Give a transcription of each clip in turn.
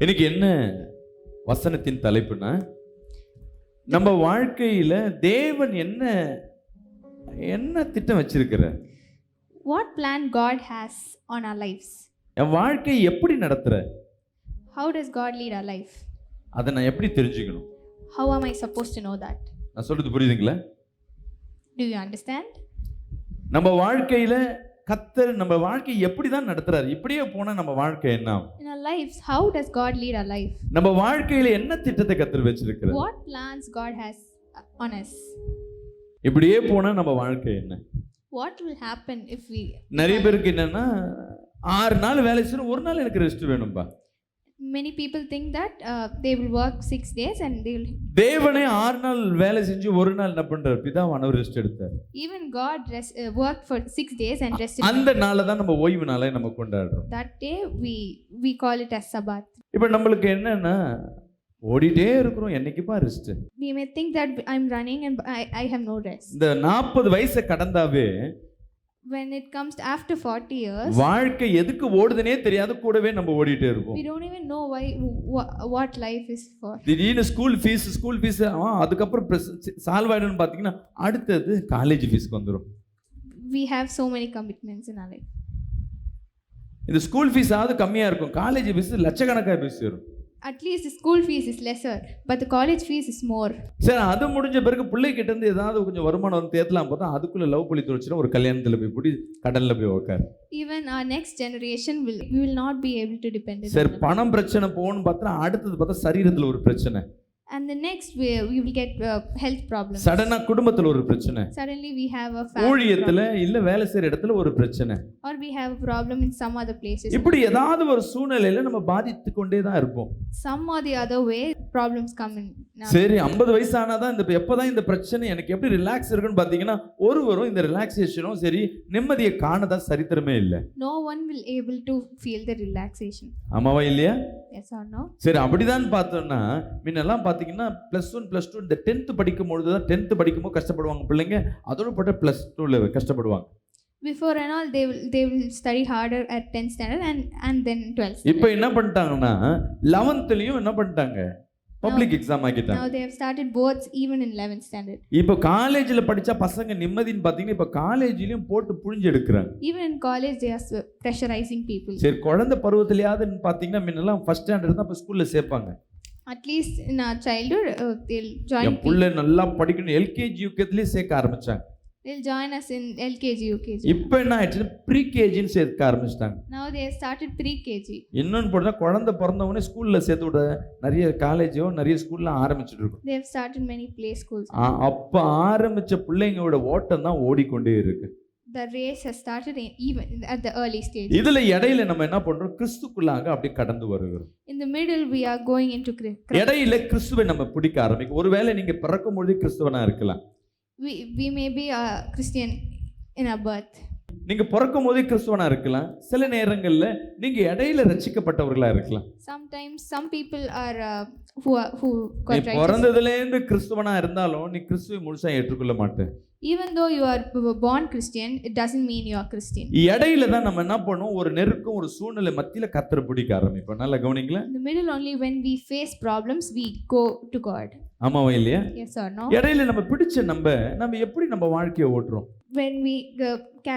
இன்னைக்கு என்ன வசனத்தின் தலைப்புனா, நம்ம வாழ்க்கையில தேவன் என்ன என்ன திட்டம் வச்சிருக்கிறார்? What plan God has on our lives? என் வாழ்க்கையை எப்படி நடத்துற? How does God lead our life? அதை நான் எப்படி தெரிஞ்சுக்கணும்? How am I supposed to know that? நான் சொல்றது புரியுதுங்களா? Do you understand? நம்ம வாழ்க்கையில கர்த்தர் நம்ம வாழ்க்கையை எப்படி தான் நடத்துறாரு? இப்படியே போனா நம்ம வாழ்க்கை என்ன ஆகும்? In our lives, how does God lead our life? நம்ம வாழ்க்கையில என்ன திட்டத்தை கர்த்தர் வச்சிருக்கிறார்? What plans God has on us? இப்படியே போனா நம்ம வாழ்க்கை என்ன? What will happen if we... நிறைய பேருக்கு என்னன்னா 6 நாள் வேலை செய்யணும், ஒரு நாள் எனக்கு rest வேணும்பா. Many people think that they will work 6 days and they will... தேவனே 6 நாள் வேலை செஞ்சு ஒரு நாள் என்ன பண்றாரு? பிதாவானவர் ரெஸ்ட் எடுத்தார். Even God worked for 6 days and rested. அந்த நாளை தான் நம்ம ஓய்வு நாளை நம்ம கொண்டாடுறோம். That day we call it as Sabbath. இப்போ நம்மளுக்கு என்னன்னா ஓடிட்டே இருக்கிறோம், என்னைக்குப்பா rest? We may think that I'm running and I have no rest. இந்த 40 வயசை கடந்தாவே When it comes to after 40 years, வாழ்க்கை எதுக்கு ஓடுதுனே தெரியாது, கூடவே நம்ம ஓடிட்டே இருப்போம். we don't even know what life is for. திடீர்னு ஸ்கூல் ஃபீஸ் அதுக்கப்புறம் சால்வ் ஆயிடும்னு பார்த்தீங்கன்னா அடுத்தது காலேஜ் ஃபீஸ்க்கு வந்துடும். We have so many commitments in our life. இந்த ஸ்கூல் ஃபீஸ் ஆவது கம்மியாக இருக்கும், காலேஜ் ஃபீஸ் லட்சக்கணக்காக ஃபீஸ் வரும். At least the school fees is lesser, but the college fees is more. சரி, அது முடிஞ்ச பிறகு பிள்ளைகிட்ட இருந்து ஏதாவது கொஞ்சம் வருமானம் வந்து தேத்தலாம் பார்த்தா அதுக்குள்ள லவ் பண்ணி தொலைச்சிடும், ஒரு கல்யாணத்தில் போய் போய் கடலில் போய் உட்காரு. Even our next generation we will not be able to depend on சரி, them. பணம் பிரச்சனை போகணும்னு பார்த்தா அடுத்தது பார்த்தா சரீரத்தில் ஒரு பிரச்சனை, And the next we will get health problems. சடனா குடும்பத்தில் ஒரு பிரச்சனை, Suddenly we have a family ஊழியத்தில் problem. இல்லை வேலை செய்கிற இடத்துல ஒரு பிரச்சனை, Or we have a problem in some other places. இப்படி ஏதாவது ஒரு சூழ்நிலையில நம்ம பாதித்து கொண்டே தான் இருப்போம். Some or the other way problems come in. சரி, 50 வயசானாதான் இந்த எப்போதான் இந்த பிரச்சனை எனக்கு எப்படி ரிலாக்ஸ் இருக்குன்னு பார்த்தீங்கன்னா ஒருவரும் இந்த ரிலாக்ஸேஷனும் சரி நிம்மதியை காணதான் சரித்திரமே இல்லை. No one will able to feel the relaxation. ஆமாவா இல்லையா? Yes or no? சரி, அப்படிதான் பார்த்தோம்னா முன்னெல்லாம் பார்த்தீங்கன்னா +1 +2 இந்த 10th படிக்கும் பொழுது தான் 10th படிக்கும்போது கஷ்டப்படுவாங்க பிள்ளைங்க, அதோட போட்ட +2ல கஷ்டப்படுவாங்க. Before and all they will study harder at 10th standard and then 12th standard. இப்போ என்ன பண்ணிட்டாங்கன்னா 11thலயும் என்ன பண்ணிட்டாங்க, பப்ளிக் எக்ஸாம் ஆக்கிட்டாங்க. Now they have started boards even in 11th standard. இப்போ காலேஜில் படிச்சா பசங்க நிம்மதின்னு பார்த்தீங்கன்னா இப்போ காலேஜ்லயும் போட்டு புழிஞ்சு எடுக்கிறாங்க. Even in college they are pressurizing people. சரி, குழந்தை பருவத்திலேயாவது பார்த்தீங்கன்னா முன்னெல்லாம் ஃபர்ஸ்ட் ஸ்டாண்டர்ட் தான் இப்போ ஸ்கூலில் சேர்ப்பாங்க. At least in our childhood they'll join. என் புள்ள நல்லா படிக்கணும் எல்கேஜி யூகேஜிலேயே சேர்க்க ஆரம்பிச்சாங்க. They'll join us in LKG UKG. இப்போ என்ன ஆயிடுச்சுன்னா ப்ரீகேஜின்னு சேர்க்க ஆரம்பிச்சிட்டாங்க. Now they have started pre-KG. இன்னொன்று போட்டா குழந்தை பிறந்தவொடனே ஸ்கூலில் சேர்த்து விட நிறைய காலேஜோ நிறைய ஸ்கூல்ல ஆரம்பிச்சுட்டு இருக்கும். They have started many play schools. அப்போ ஆரம்பிச்ச பிள்ளைங்களோட ஓட்டம் தான் ஓடிக்கொண்டே இருக்கு. The race has started even at the early stage. இதுல இடையில நம்ம என்ன பண்றோம், கிறிஸ்துக்குள்ளாக அப்படியே கடந்து வருகிறோம். In the middle we are going into Christ. இடையில கிறிஸ்துவை நம்ம பிடிக்க ஆரம்பிக்கும். ஒருவேளை நீங்க பிறக்கும் பொழுது கிறிஸ்துவனா இருக்கலாம், We may be a Christian in our birth. நீங்க பிறக்கும் போதே கிறிஸ்துவனா இருக்கலாம், சில நேரங்கள்ல நீங்க இடையில ரட்சிக்கப்பட்டவர்களா இருக்கலாம். Sometimes some people are who got நீ righteous. பிறந்ததுல இருந்து கிறிஸ்துவனா இருந்தாலும் நீ கிறிஸ்துவை முழுசா ஏற்றுக்கொள்ள மாட்டே. Even though you are born Christian, it doesn't mean you are Christian. இடையில தான் நம்ம என்ன பண்ணுவோம், ஒரு நெருக்கம் ஒரு சூழ்நிலை மத்தியில கர்த்தரை பிடிக்க ஆரம்பிப்போம். நல்லா கவனிங்களா? In the middle only when we face problems we go to God. ஆமாவா இல்லையா? Yes or no? இடையில நம்ம பிடிச்ச நம்ம எப்படி நம்ம வாழ்க்கையை ஓட்டுறோம்? When we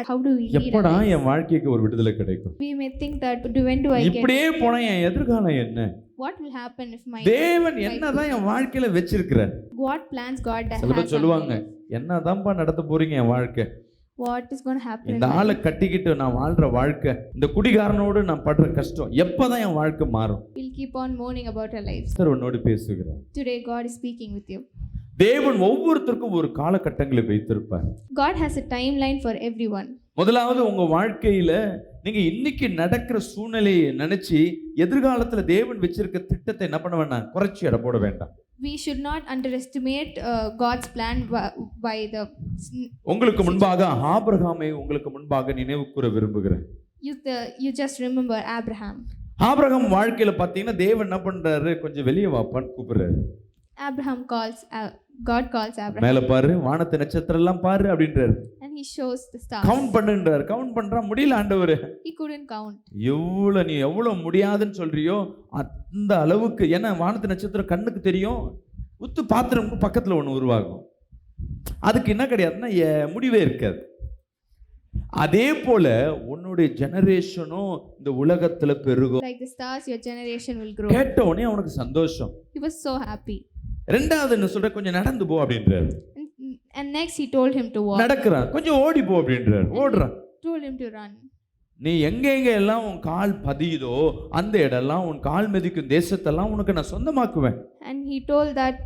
how do we lead? எப்படா என் வாழ்க்கைக்கு ஒரு விடுதலை கிடைக்கும்? We may think that when do I get? இப்படியே போனா என் எதிர்காலம் என்ன? What will happen if my தேவன் என்னதான் என் வாழ்க்கையில வச்சிருக்கிறார்? what plans God has? சில பேர் சொல்லுவாங்க, என்னதான்ப்பா நடத்த போறீங்க என் வாழ்க்கை? What is going to happen? இந்த ஆளை கட்டிக்கிட்டு நான் வாழ்ற வாழ்க்கை, இந்த குடிகாரனோடு நான் படுற கஷ்டம், எப்பதான் என் வாழ்க்கை மாறும்? We'll keep on moaning about our lives. Sir உன்னோடு பேசுகிறேன். Today God is speaking with you. தேவன் ஒவ்வொருத்தருக்கும் ஒரு காலகட்டங்களை வைத்திருப்பார். God has a timeline for everyone. முதலாவது உங்க வாழ்க்கையில நீங்க இன்னைக்கு நடக்கிற சூழ்நிலையை நினைச்சு எதிர்காலத்துல தேவன் வச்சிருக்க திட்டத்தை என்ன பண்ண வேண்டாம், குறைச்சி எடை போட வேண்டாம். We should not underestimate God's plan by the. உங்களுக்கு முன்பாக ஆபிரகாமை உங்களுக்கு முன்பாக நினைவு கூற விரும்புகிறேன். You just remember Abraham. Abraham வாழ்க்கையில பாத்தீங்கன்னா தேவன் என்ன பண்றாரு, கொஞ்சம் வெளியே வாப்பான்னு கூப்பிடுறாரு. God calls Abraham. மேல பாரு, வானத்து நட்சத்திரம் எல்லாம் பாரு அப்படின்றாரு. And he shows the stars. Count பண்ணுன்றார். கவுண்ட் பண்றா, முடியல ஆண்டவரே. He couldn't count. நீ எவ்வளவு முடியாதுன்னு சொல்றியோ அந்த அளவுக்கு, ஏன்னா வானத்து நட்சத்திரம் கண்ணுக்கு தெரியும், உத்து பாத்திரம் பக்கத்துல ஒண்ணு உருவாகும். அதுக்கு என்ன கிடையாதுன்னா முடிவே இருக்காது. அதே போல உன்னுடைய ஜெனரேஷனும் இந்த உலகத்துல பெருகும். Like the stars, your generation will grow. கேட்ட உடனே அவனுக்கு சந்தோஷம். He was so happy. ரெண்டாவது என்ன சொல்ற, கொஞ்சம் நடந்து போ அப்படின்றாரு. And next he told him to walk. நடக்கிறான். கொஞ்சம் ஓடி போ அப்படின்றாரு. ஓடுறான். Told him to run. நீ எங்க எல்லாம் உன் கால் பதியுதோ அந்த இடம்லாம், உன் கால் மிதிக்கும் தேசத்தெல்லாம் உனக்கு நான் சொந்தமாக்குவேன். And he told that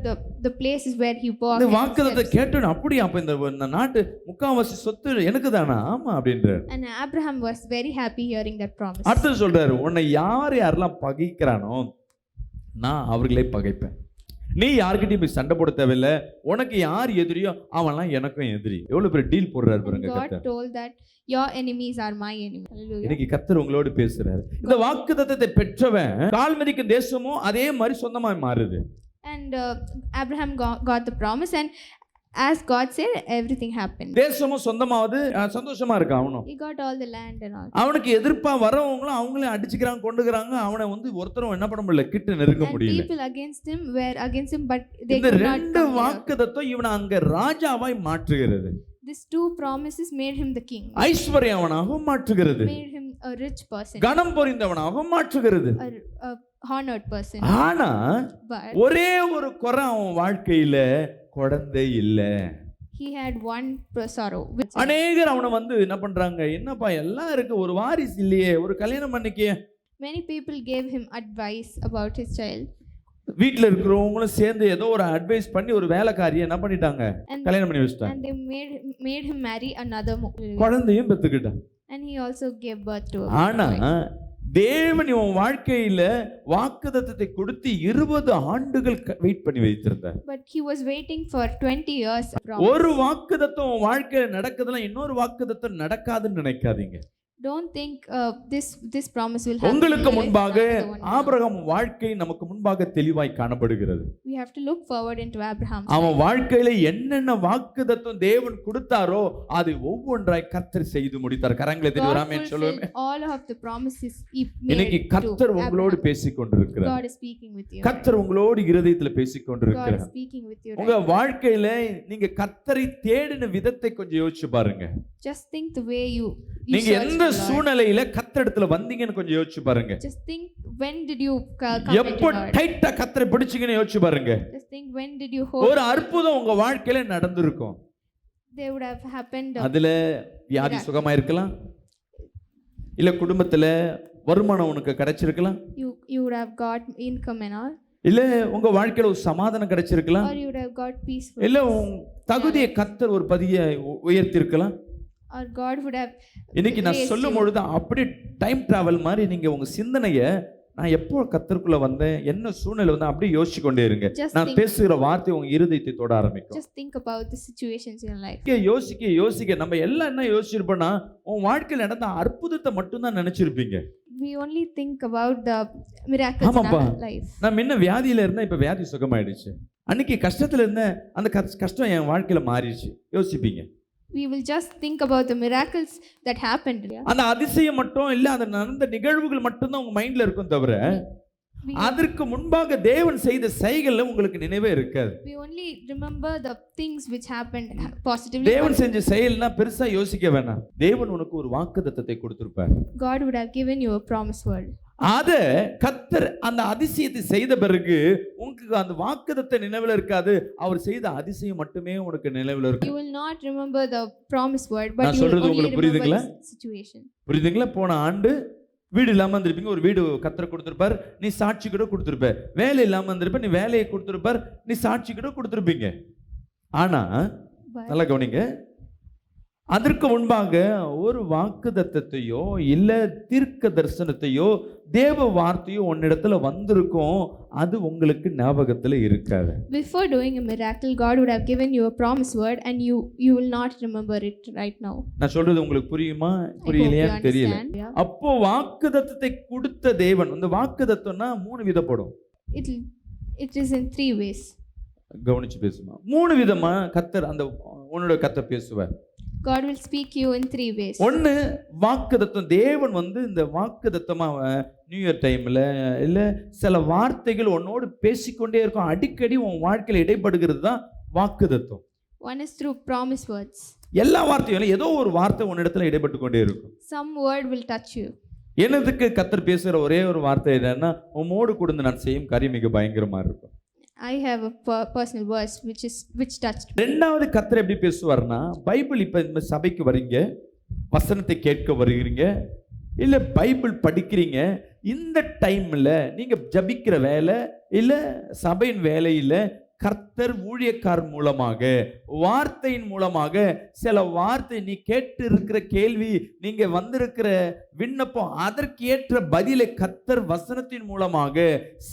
the places where he walked. இந்த வாக்குத்தத்தத்தை கேட்டோன்னு அப்படியே, அப்ப இந்த நாட்டு முக்காவாசி சொத்து எனக்கு தானா? ஆமா அப்படின்றாரு. And Abraham was very happy hearing that promise. அடுத்து சொல்றாரு, உன்னை யாரெல்லாம் பகைக்கிறானோ நான் அவர்களை பகைப்பேன். நீ யார்கிட்டயும் போய் சண்டை போட தேவையில்லை. உனக்கு யார் எதிரியோ அவன்லாம் எனக்கும் எதிரி. எவ்வளவு பெரிய டீல் போடுறாரு பாருங்க God கர்த்தர். told that your enemies are my enemies. Hallelujah. இன்னைக்கு கர்த்தர் உங்களோடு பேசுறாரு. இந்த வாக்குத்தத்தத்தை பெற்றவன் கால் மிதிக்கும் தேசமும் அதே மாதிரி சொந்தமாய் மாறுது. And Abraham got the promise, and as God said, everything happened. தேசமும் சொந்தமாவது, சந்தோஷமா இருக்கான் அவனும். He got all the land and all. அவனுக்கு எதிர்ப்பா வரவங்களும் அவங்களே அடிச்சுக்கிறாங்க, கொண்டுக்கிறாங்க. அவனை ஒருத்தரும் என்ன பண்ண முடியல, கிட்ட நெருங்க And முடியல. people against him were against him, but they இந்த could not ரெண்டு come near. வாக்குத்தத்தம் இவனை அங்க ராஜாவாய் மாற்றுகிறது. These two promises made him the king. ஐஸ்வர்யவனாகவும் மாற்றுகிறது. Made him a rich person. கனம் பொறிந்தவனாகவும் மாற்றுகிறது. A honored person. ஆனா But ஒரே ஒரு குறை அவன் வாழ்க்கையில, குழந்தை இல்ல. he had one sorrow. அநேகர் அவனை என்ன பண்றாங்க, என்னப்பா எல்லாம் இருக்கு, ஒரு வாரிசு இல்லையே, ஒரு கல்யாணம் பண்ணிக்க. Many people gave him advice about his child. வீட்டுல இருக்கிறவங்களும் சேர்ந்து ஏதோ ஒரு அட்வைஸ் பண்ணி ஒரு வேலைக்காரியை என்ன பண்ணிட்டாங்க, கல்யாணம் பண்ணி வச்சுட்டாங்க. And they made him marry another. குழந்தையும் பெத்துக்கிட்டான். And he also gave birth to. ஆனா தேவன் இவன் வாழ்க்கையில வாக்குத்தத்தத்தை கொடுத்து 20 ஆண்டுகள் வெயிட் பண்ணி வைத்திருந்தார். But he was waiting for 20 years. ஒரு வாக்குத்தத்தம் உன் வாழ்க்கையில நடக்குதுன்னா இன்னொரு வாக்குத்தத்தம் நடக்காதுன்னு நினைக்காதீங்க. Don't think this promise will happen. உங்களுக்கு முன்பாக ஆபிரகாம் வாழ்க்கை நமக்கு முன்பாக தெளிவாய் காணப்படுகிறது. We have to look forward into Abraham. அவன் வாழ்க்கையில என்னென்ன வாக்குத்தத்தம் தேவன் கொடுத்தாரோ அதை ஒவ்வொன்றாய் கர்த்தர் செய்து முடித்தார். கரங்களை தட்டி ஆமென் சொல்லுங்க. All of the promises he made. இன்னைக்கு கர்த்தர் உங்களோடு பேசிக் கொண்டிருக்கிறார். God is speaking with you. கர்த்தர் உங்களோடு இருதயத்துல பேசிக் கொண்டிருக்கிறார். God is speaking with you. உங்க வாழ்க்கையில நீங்க கர்த்தரை தேடின விதத்தை கொஞ்சம் யோசிச்சு பாருங்க. Just think the way you நீங்க எந்த சூழ்நிலையில கர்த்தரிடத்துல வந்தீங்கன்னு கொஞ்சம் யோசிச்சு பாருங்க. Just think when did you come எப்போ டைட்டா கர்த்தரை பிடிச்சீங்கன்னு யோசிச்சு பாருங்க. Just think when did you hold. ஒரு அற்புதம் உங்க வாழ்க்கையில நடந்திருக்கும். They would have happened. அதுல வியாதி சுகமா இருக்கலாம், இல்ல குடும்பத்துல வருமானம் உனக்கு கிடைச்சிருக்கலாம், you would have got income and all. இல்ல உங்க வாழ்க்கையில ஒரு சமாதானம் கிடைச்சிருக்கலாம், or you would have got peaceful. இல்ல உங்க தகுதியை கர்த்தர் ஒரு பதியை உயர்த்தி இருக்கலாம். or God would have. இன்னைக்கு நான் சொல்லும் பொழுது அப்படியே டைம் டிராவல் மாதிரி நீங்க உங்க சிந்தனையை, நான் எப்போ கர்த்தருக்குள்ள வந்தேன், என்ன சூழ்நிலை வந்து அப்படியே யோசிச்சு கொண்டே இருங்க. நான் பேசுகிற வார்த்தை உங்க இருதயத்தை தொட ஆரம்பிக்கும். Just think about the situations in your life. யோசிக்க நம்ம எல்லாம் என்ன யோசிச்சிருப்போம்னா, உன் வாழ்க்கையில் நடந்த அற்புதத்தை மட்டும் தான் நினைச்சிருப்பீங்க. We only think about the miracles in our life. நான் முன்ன வியாதியில இருந்தேன், இப்ப வியாதி சுகமாயிடுச்சு. அன்னைக்கு கஷ்டத்துல இருந்தேன், அந்த கஷ்டம் என் வாழ்க்கையில மாறிடுச்சு யோசிப்பீங்க. We will just think about the miracles that happened. அந்த அதிசயம் மட்டும் இல்ல, அந்த நடந்த நிகழ்வுகள் மட்டும் தான் உங்க மைண்ட்ல இருக்கும் தவிர அதற்கு முன்பாக தேவன் செய்த செயல்கள் உங்களுக்கு நினைவே இருக்காது. We only remember the things which happened positively. தேவன் செஞ்ச செயல்னா பெருசா யோசிக்க வேண்டாம். தேவன் உனக்கு ஒரு வாக்குத்தத்தத்தை கொடுத்திருப்பார். God would have given you a promise word. அத கர்த்தர் அந்த அதிசயத்தை செய்த பிறகு உங்களுக்கு அந்த வாக்குத்தத்த நினைவுல இருக்காது, அவர் செய்த அதிசயம் மட்டுமே உனக்கு நினைவுல இருக்கும். You will not remember the promise word, but you will only remember the situation. புரியுதுங்களா? போன ஆண்டு வீடு இல்லாம இருந்திருப்பீங்க, ஒரு வீடு கர்த்தர் கொடுத்திருப்பார், நீ சாட்சி கூட கொடுத்திருப்ப. வேலை இல்லாம இருந்திருப்ப, நீ வேலையை கொடுத்திருப்பார், நீ சாட்சி கூட கொடுத்திருப்பீங்க. ஆனா நல்லா கவனிங்க, அதற்கு முன்பாக ஒரு வாக்குத்தத்தத்தையோ இல்ல தீர்க்க தரிசனத்தையோ தேவ வார்த்தையோ உன்னிடத்துல வந்திருக்கும், அது உங்களுக்கு ஞாபகத்துல இருக்காது. Before doing a miracle, God would have given you a promise word and you will not remember it right now. நான் சொல்றது உங்களுக்கு புரியுமா புரியலையா தெரியல. அப்போ வாக்குத்தத்தத்தை கொடுத்த தேவன், அந்த வாக்குத்தத்தம்னா 3 விதப்படும். It is in 3 ways. கவனிச்சு பேசுமா. 3 விதமா கர்த்தர் அந்த உன்னோட கர்த்தர் பேசுவார். God will speak you in 3 ways. ஒன்று வாக்குத்தத்தம். தேவன் வந்து இந்த வாக்குத்தத்தமாக நியூ இயர் டைமில் இல்லை சில வார்த்தைகள் உன்னோடு பேசிக்கொண்டே இருக்கும், அடிக்கடி உன் வாழ்க்கையில் இடைப்படுகிறது தான் வாக்குத்தத்தம். One is through promise words. எல்லா வார்த்தையும் இல்லை, ஏதோ ஒரு வார்த்தை உன்னிடத்தில் இடைப்பட்டு கொண்டே இருக்கும். Some word will touch you. என்னதுக்கு கர்த்தர் பேசுகிற ஒரே ஒரு வார்த்தை என்னன்னா, உம்மோடு கூட நான் செய்யும் காரியம் மிக பயங்கரமாக இருக்கும். I have a personal verse which touched me. ரெண்டாவது கர்த்தர் எப்படி பேசுவார்னா, பைபிள் இப்போ இந்த சபைக்கு வரீங்க, வசனத்தை கேட்க வருகிறீங்க, இல்லை பைபிள் படிக்கிறீங்க, இந்த டைமில் நீங்கள் ஜபிக்கிற வேலை இல்லை சபையின் வேலையில் கர்த்தர் ஊழியக்காரர் மூலமாக வார்த்தையின் மூலமாக சில வார்த்தை நீ கேட்டு இருக்கிற கேள்வி, நீங்க வந்திருக்கிற விண்ணப்பம், அதற்கேற்ற பதிலை கர்த்தர் வசனத்தின் மூலமாக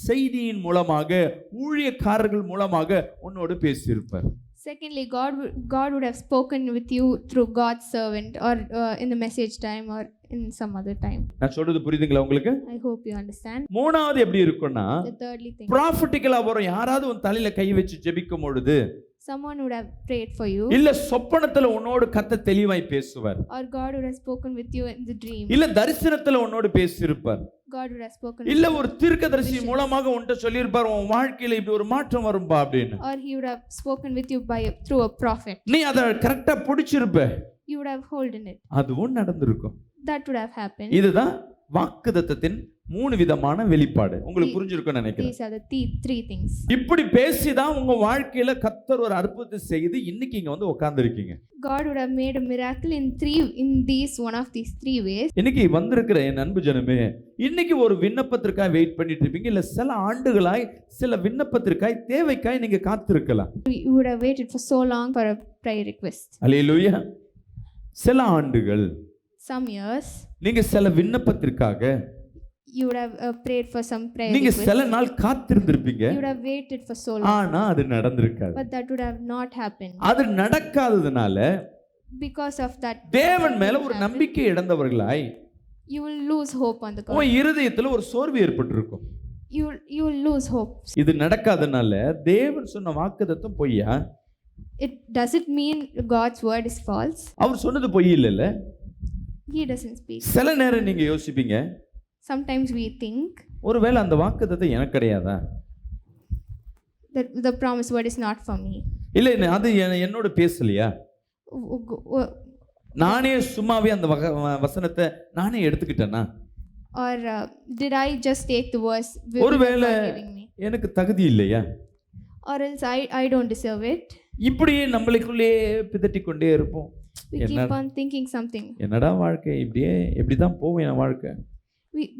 செய்தியின் மூலமாக ஊழியக்காரர்கள் மூலமாக உன்னோடு பேசியிருப்பார். Secondly, God would have spoken with you through God's servant, or in the message time, or in some other time. நான் சொல்றது புரியுதுங்களா உங்களுக்கு? I hope you understand. மூணாவது எப்படி இருக்கும்னா, The thirdly thing, ப்ராஃபிட்டிக்கலா வரும். யாராவது உன் தலையில கை வச்சு ஜெபிக்கும் பொழுது, someone would have prayed for you, இல்ல சொப்பனத்துல உன்னோடு கர்த்தர் தெளிவாய் பேசுவார், or God would have spoken with you in the dream. இல்ல தரிசனத்துல உன்னோடு பேசியிருப்பார், God would have spoken, இல்ல ஒரு தீர்க்கதரிசி மூலமாக உன்கிட்ட சொல்லியிருப்பார், உன் வாழ்க்கையில இப்படி ஒரு மாற்றம் வரும்பா அப்படின்னு. or he would have spoken with you through a prophet. நீ அதை கரெக்டா பிடிச்சிருப்ப, You would have holden it. அதுவும் நடந்திருக்கும். That would have happened. இதுதான் வாக்குத்தத்தத்தின் 3 விதமான வெளிப்பாடு. உங்களுக்கு புரிஞ்சிருக்கும்னு நினைக்கிறேன். These are the three things. இப்படி பேசிதான் உங்க வாழ்க்கையில கர்த்தர் ஒரு அற்புதத்தை செய்து இன்னைக்கு இங்க வந்து உட்கார்ந்திருக்கீங்க. God would have made a miracle in one of these 3 ways. இன்னைக்கு வந்திருக்கிற என் அன்பு ஜனமே, இன்னைக்கு ஒரு விண்ணப்பத்திற்காக வெயிட் பண்ணிட்டு இருப்பீங்க, இல்ல சில ஆண்டுகளாய் சில விண்ணப்பத்திற்காய் தேவைக்காய் நீங்க காத்திருக்கலாம். You would have waited for so long for a prayer request. அல்லேலூயா. சில ஆண்டுகள், Some years, நீங்க சில விண்ணப்பத்திற்காக you would have prayed for some prayer நீங்க request. சில நாள் காத்திருந்திருப்பீங்க, You would have waited for so long, ஆனா அது நடந்திருக்காது. but that would have not happened. அது நடக்காததுனால Because of that, தேவன் மேல ஒரு நம்பிக்கை இழந்தவர்களாய் you will lose hope on the God. உன் இருதயத்துல ஒரு சோர்வு ஏற்பட்டிருக்கும். You will lose hope. இது நடக்காதனால தேவன் சொன்ன வாக்குத்தத்தம் பொய்யா? Does it mean God's word is false? அவர் சொன்னது பொய் இல்லைல்ல? He doesn't speak. சில நேரம் நீங்க யோசிப்பீங்க, Sometimes we think ஒருவேளை அந்த வாக்குத்தத்தம் எனக்கு கிடையாதா, that the promised word is not for me. இல்ல அது என்னோட பேசலையா, நானே சும்மாவே அந்த வசனத்தை நானே எடுத்துக்கிட்டேனா, Or did I just take the verse ஒருவேளை God giving me? எனக்கு தகுதி இல்லையா, Or else I don't deserve it. இப்படியே நம்மளுக்குள்ளே பிதட்டிக் கொண்டே இருப்போம். We keep on thinking something. என்னடா வாழ்க்கை, இப்படியே எப்படிதான் போகும் என் வாழ்க்கை.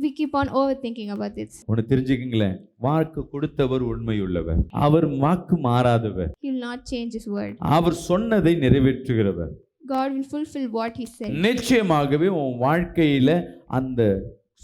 We keep on overthinking about this. ஒன்னு தெரிஞ்சுக்கங்களேன், வாக்கு கொடுத்தவர் உண்மையுள்ளவர், அவர் வாக்கு மாறாதவர், He will not change his word. அவர் சொன்னதை நிறைவேற்றுகிறவர். God will fulfill what he said. நிச்சயமாகவே உன் வாழ்க்கையில அந்த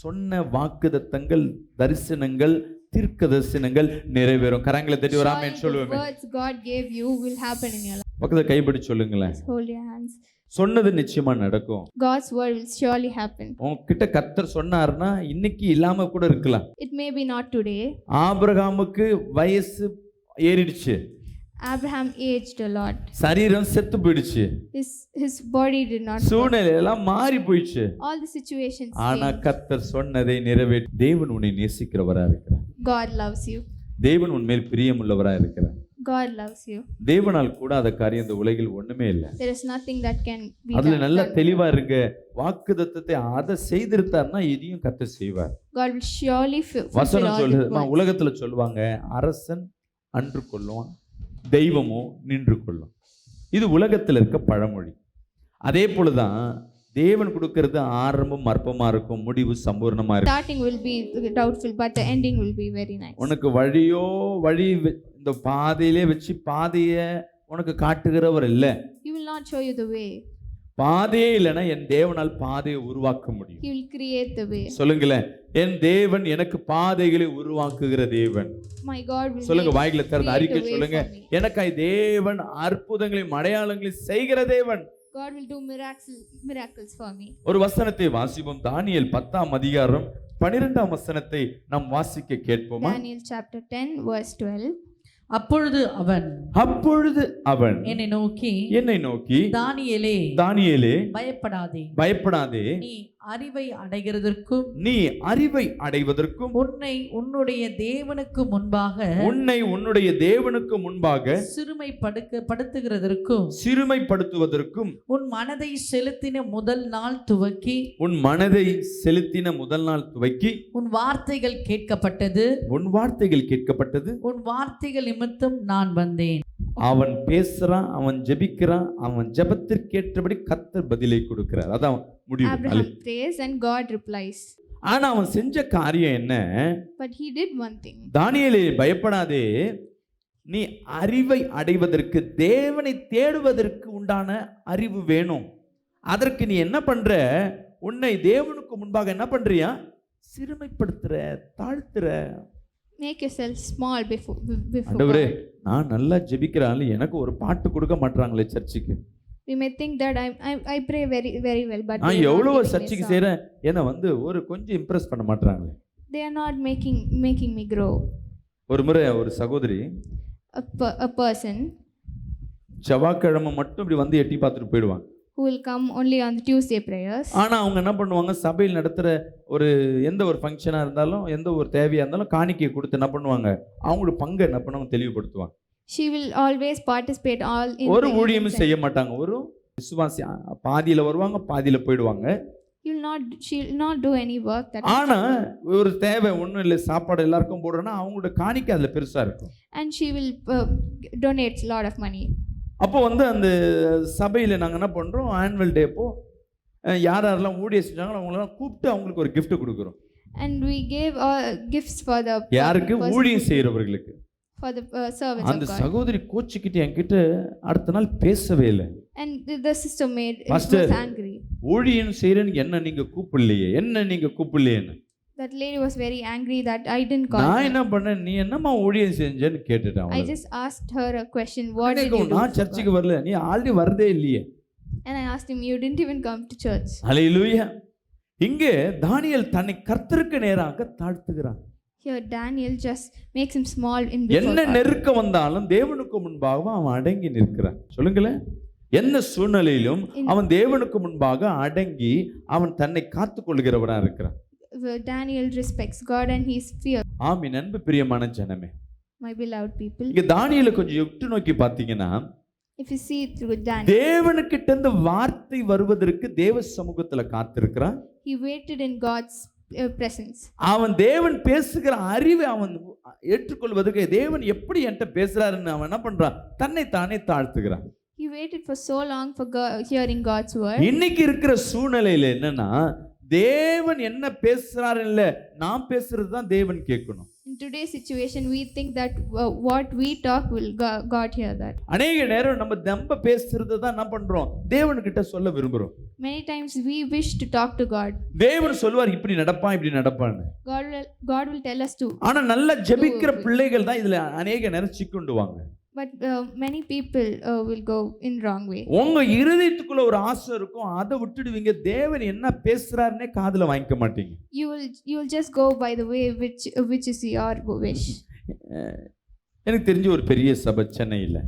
சொன்ன வாக்குத்தத்தங்கள், தரிசனங்கள், தீர்க்க தரிசனங்கள் நிறைவேறும். கரங்களை தட்டி ஒரு ஆமென் The சொல்லுவேன். words God gave you will happen in your life. பக்கத்துல கைப்பிடி சொல்லுங்களேன். Hold your hands. சொன்னது நிச்சயமா நடக்கும். God's word will surely happen. உன்கிட்ட கர்த்தர் சொன்னார்னா இன்னைக்கு இல்லாம கூட இருக்கலாம். It may be not today. ஆபிரகாமுக்கு வயசு ஏறிடுச்சு, Abraham aged a lot. சரீரம் செத்து போயிடுச்சு, His body did not. சூழ்நிலை எல்லாம் மாறி போயிடுச்சு. All the situations ஆனா changed. கர்த்தர் சொன்னதை நிறைவேற்ற தேவன் உன்னை நேசிக்கிறவரா இருக்கிறார். God loves you. தேவன் உன்மேல் பிரியமுள்ளவரா இருக்கிறார். God loves you. தேவனால் கூடாத காரியம் இந்த உலகில் ஒண்ணுமே இல்லை. There is nothing that can be அதுல done. நல்ல தெளிவா இருக்க, வாக்குத்தத்தத்தை அதை செய்திருத்தார்னா இதையும் கர்த்தர் செய்வார். God will surely fulfill வசனம் all சொல்லுது, his words. உலகத்துல சொல்லுவாங்க, அரசன் அன்று கொள்ளும், தெய்வமோ நின்று கொள்ளும். இது உலகத்துல இருக்க பழமொழி. அதே போலதான் தேவன் கொடுக்கிறது ஆரம்பம் அற்பமா இருக்கும், முடிவு சம்பூர்ணமா இருக்கும். Starting will be doubtful, but the ending will be very nice. உனக்கு வழி இந்த பாதையிலே வச்சு பாதையை உனக்கு காட்டுகிறவர் இல்ல. He will not show you the way. பாதையே இல்லைன்னா என் தேவனால் பாதையை உருவாக்க முடியும். He will create the way. சொல்லுங்களேன், என் தேவன் எனக்கு பாதைகளை உருவாக்குகிற தேவன். My God will சொல்லுங்க, வாய்களை திறந்து அறிக்கை create a way சொல்லுங்க, for me. எனக்காய் தேவன் அற்புதங்களையும் அடையாளங்களையும் செய்கிற தேவன். God will do miracles for me. ஒரு வசனத்தை வாசிப்போம். தானியேல் 10ஆம் அதிகாரம் 12ஆம் வசனத்தை நாம் வாசிக்க கேட்போமா? Daniel chapter 10 verse 12. அப்பொழுது அவன் என்னை நோக்கி தானியேலே பயப்படாதே, நீ அறிவை அடைகிறதற்கும் உன்னை உன்னுடைய தேவனுக்கு முன்பாக சிறுமைப்படுத்துவதற்கும் உன் மனதை செலுத்தின முதல் நாள் துவக்கி உன் வார்த்தைகள் கேட்கப்பட்டது உன் வார்த்தைகள் நிமித்தம் நான் வந்தேன். அவன் பேசுறான், அவன் ஜெபிக்கிறான், அவன் ஜெபத்திற்கேற்றபடி கர்த்தர் பதிலை கொடுக்கிறார். அதான் முடிவு. Abraham prays and God replies. ஆனா அவன் செஞ்ச காரியம் என்ன? But he did one thing. தானியேலே பயப்படாதே, நீ அறிவை அடைவதற்கு, தேவனை தேடுவதற்கு உண்டான அறிவு வேணும். அதற்கு நீ என்ன பண்ற? உன்னை தேவனுக்கு முன்பாக என்ன பண்றியா? சிறுமைப்படுத்துற, தாழ்த்துற. Make yourself small before ஆண்டவரே, God. நான் நல்லா ஜெபிக்கிறான், எனக்கு ஒரு பாட்டு கொடுக்க மாட்டாங்களே சர்ச்சுக்கு. We may think that I pray very very well, but நான் they are not எவ்வளவு giving me சர்ச்சுக்கு song. செய்றேன், என்ன ஒரு கொஞ்சம் இம்ப்ரெஸ் பண்ண மாட்டாங்களே. They are not making me grow. ஒரு முறை ஒரு சகோதரி A person செவ்வாய்க்கிழமை மட்டும் இப்படி வந்து எட்டி பார்த்துட்டு போயிடுவாங்க. who will come only on the Tuesday prayers. ஆனா அவங்க என்ன பண்ணுவாங்க, சபையில் நடத்துற எந்த ஒரு ஃபங்க்ஷனா இருந்தாலும், எந்த ஒரு தேவையா இருந்தாலும் காணிக்கையை கொடுத்து என்ன பண்ணுவாங்க, அவங்களோட பங்கு என்ன பண்ணுவாங்க தெளிவுபடுத்துவாங்க. She will always participate all in ஒரு the ஊழியமும் events. செய்ய மாட்டாங்க. ஒரு விசுவாசி பாதியில வருவாங்க, பாதியில போயிடுவாங்க. She will not do any work that. ஆனா ஒரு தேவை ஒண்ணும் இல்லை, சாப்பாடு எல்லாருக்கும் போடுறோன்னா அவங்களோட காணிக்கை அதுல பெருசா இருக்கும். And she will donate a lot of money. அப்போ அந்த சபையில நாங்க என்ன பண்றோம், ஆனுவல் டே அப்போ யாரெல்லாம் ஊழியம் செஞ்சாங்களோ அவங்களெல்லாம் கூப்பிட்டு அவங்களுக்கு ஒரு gift கொடுக்குறோம். And we gave gifts for the யாருக்கு? person ஊழியம் செய்யறவர்களுக்கு. for the servants அந்த of God. சகோதரி கோச்சிக்கிட்டு என்கிட்ட அடுத்த நாள் பேசவே இல்லை. And the sister Pastor, was angry. ஊழியம் செய்யறேன்னு என்ன நீங்க கூப்பிடலையேன்னு. That lady was very angry that I didn't call நான் her. என்ன பண்ணேன், நீ என்னம்மா ஊழியம் செஞ்சேன்னு கேட்டுட்டேன். I just asked her a question, what did you do? நான் for சர்ச்சுக்கு God? வரல, நீ ஆல்ரெடி வரதே இல்லையே. And I asked him, you didn't even come to church. ஹல்லேலூயா. இங்கே தானியேல் தன்னை கர்த்தருக்கு நேராக தாழ்த்துகிறான். Here Daniel just makes him small in before என்ன God. நெருக்கம் வந்தாலும் தேவனுக்கு முன்பாக அவன் அடங்கி நிற்கிறான். சொல்லுங்களேன், என்ன சூழ்நிலையிலும் அவன் தேவனுக்கு முன்பாக அடங்கி அவன் தன்னை காத்துக் கொள்கிறவனா இருக்கிறான். Daniel respects God and he is feared. ஆமென். அன்பு பிரியமான ஜனமே, My beloved people, இங்க தானியேலை கொஞ்சம் உற்று நோக்கி பார்த்தீங்கன்னா, if you see through Daniel, தேவனுக்கிட்ட இருந்து வார்த்தை வருவதற்கு தேவ சமூகத்துல காத்திருக்கிறான். he waited in God's presence. அவன் தேவன் பேசுகிற அறிவை அவன் ஏற்றுக்கொள்வதற்கு, தேவன் எப்படி என்கிட்ட பேசுறாருன்னு அவன் என்ன பண்றான், தன்னை தானே தாழ்த்துகிறான். He waited for so long for hearing God's word. இன்னைக்கு இருக்கிற சூழ்நிலையில என்னன்னா, தேவன் என்ன பேசுறாரு இல்ல, நான் பேசுறது தான் தேவன் கேட்கணும். In today's situation, we think that what we talk will God hear that. அநேக நேரம் நம்ம பேசுறது தான் என்ன பண்றோம், தேவன்கிட்ட சொல்ல விரும்புறோம். Many times we wish to talk to God. தேவன் சொல்வார் இப்படி நடப்பான்னு. God will tell us to. ஆனா நல்ல ஜெபிக்கிற பிள்ளைகள் தான் இதுல அநேக நேரம் சிக்குண்டுவாங்க. But many people will go in wrong way. உங்க இருதயத்துக்குள்ள ஒரு ஆசை இருக்கும், அதை விட்டுடுவீங்க. தேவன் என்ன பேசுறாருன்னே காதுல வாங்கிக்க மாட்டீங்க. You will just go by the way which is your wish. எனக்கு தெரிஞ்ச ஒரு பெரிய சபை சென்னையில.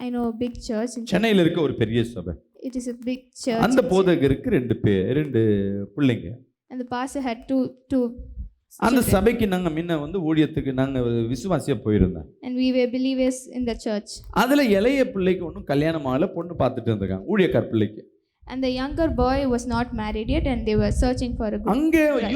I know a big church in சென்னையில இருக்க ஒரு பெரிய சபை. It is a big church. அந்த போதகருக்கு ரெண்டு பிள்ளைங்க. And the pastor had two அந்த children. சபைக்கு நாங்க ஊழியத்துக்கு நாங்க விசுவாசியா போயிருந்தோம். And we were believers in the church. அதுல இளைய பிள்ளைக்கு ஒன்றும் கல்யாணம் ஆகல, பொண்ணு பார்த்துட்டு இருந்திருக்காங்க, ஊழியக்கார பிள்ளைக்கு. And the younger boy was not married yet and they were searching for a good அங்கே bride.